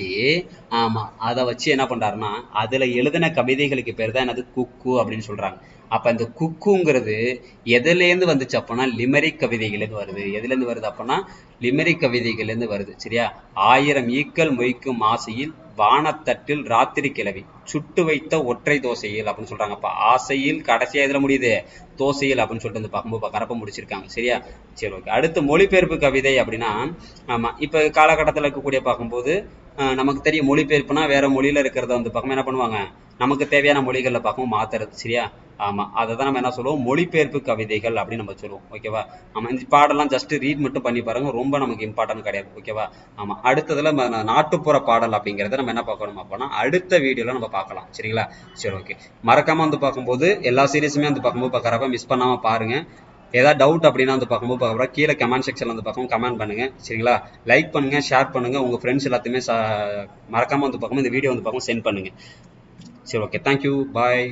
ஆமா, அதை வச்சு என்ன பண்றாருன்னா அதுல எழுதின கவிதைகளுக்கு பேர் தான் என்னது, குக்கு அப்படின்னு சொல்றாங்க. அப்ப இந்த குக்குங்கிறது எதுல இருந்து வந்துச்சு அப்படின்னா லிமெரிக் கவிதைகள் இருந்து வருது. எதுல இருந்து வருது அப்படின்னா லிமெரிக் கவிதைகள் இருந்து வருது. சரியா? 1000 ஈக்கள் மொய்க்கும் ஆசையில் வானத்தட்டில் ராத்திரி கிழவி சுட்டு வைத்த ஒற்றை தோசையில் அப்படின்னு சொல்றாங்க. அப்ப ஆசையில் கடைசியா இதுல முடியுது தோசையில் அப்படின்னு சொல்லிட்டு வந்து பார்க்கும்போது பார்க்கறப்ப முடிச்சிருக்காங்க. சரியா? சரி, ஓகே. அடுத்து மொழிபெயர்ப்பு கவிதை அப்படின்னா, ஆமா, இப்ப காலகட்டத்தில் இருக்கக்கூடிய பார்க்கும்போது நமக்கு தெரியும் மொழிபெயர்ப்புனா வேற மொழியில இருக்கிறத வந்து பார்க்கும் என்ன பண்ணுவாங்க, நமக்கு தேவையான மொழிகள்ல பார்க்கவும் மாத்துறது. சரியா? ஆமா, அதை தான் நம்ம என்ன சொல்லுவோம், மொழிபெயர்ப்பு கவிதைகள் அப்படின்னு நம்ம சொல்லுவோம். ஓகேவா? ஆமா, இந்த பாடலாம் ஜஸ்ட் ரீட் மட்டும் பண்ணி பாருங்க, ரொம்ப நமக்கு இம்பார்ட்டன்ட் கிடையாது. ஓகேவா? ஆமா, அடுத்ததுல நாட்டுப்புற பாடல் அப்படிங்கறத நம்ம என்ன பார்க்கணும் அப்படின்னா அடுத்த வீடியோல நம்ம பார்க்கலாம். சரிங்களா? சரி, ஓகே. மறக்காம வந்து பார்க்கும்போது எல்லா சீரீஸுமே வந்து பார்க்கும்போது பார்க்கறப்ப மிஸ் பண்ணாம பாருங்க. ஏதாவது டவுட் அப்படின்னா வந்து பார்க்கும்போது பார்க்குறப்ப கீழே கமெண்ட் செக்ஷன்ல வந்து பார்க்கவும் கமெண்ட் பண்ணுங்க. சரிங்களா? லைக் பண்ணுங்க, ஷேர் பண்ணுங்க, உங்க ஃப்ரெண்ட்ஸ் எல்லாத்தையுமே மறக்காம வந்து பார்க்கும்போது இந்த வீடியோ வந்து பார்க்கவும் சென்ட் பண்ணுங்க. சரி, ஓகே. தேங்க்யூ, பாய்.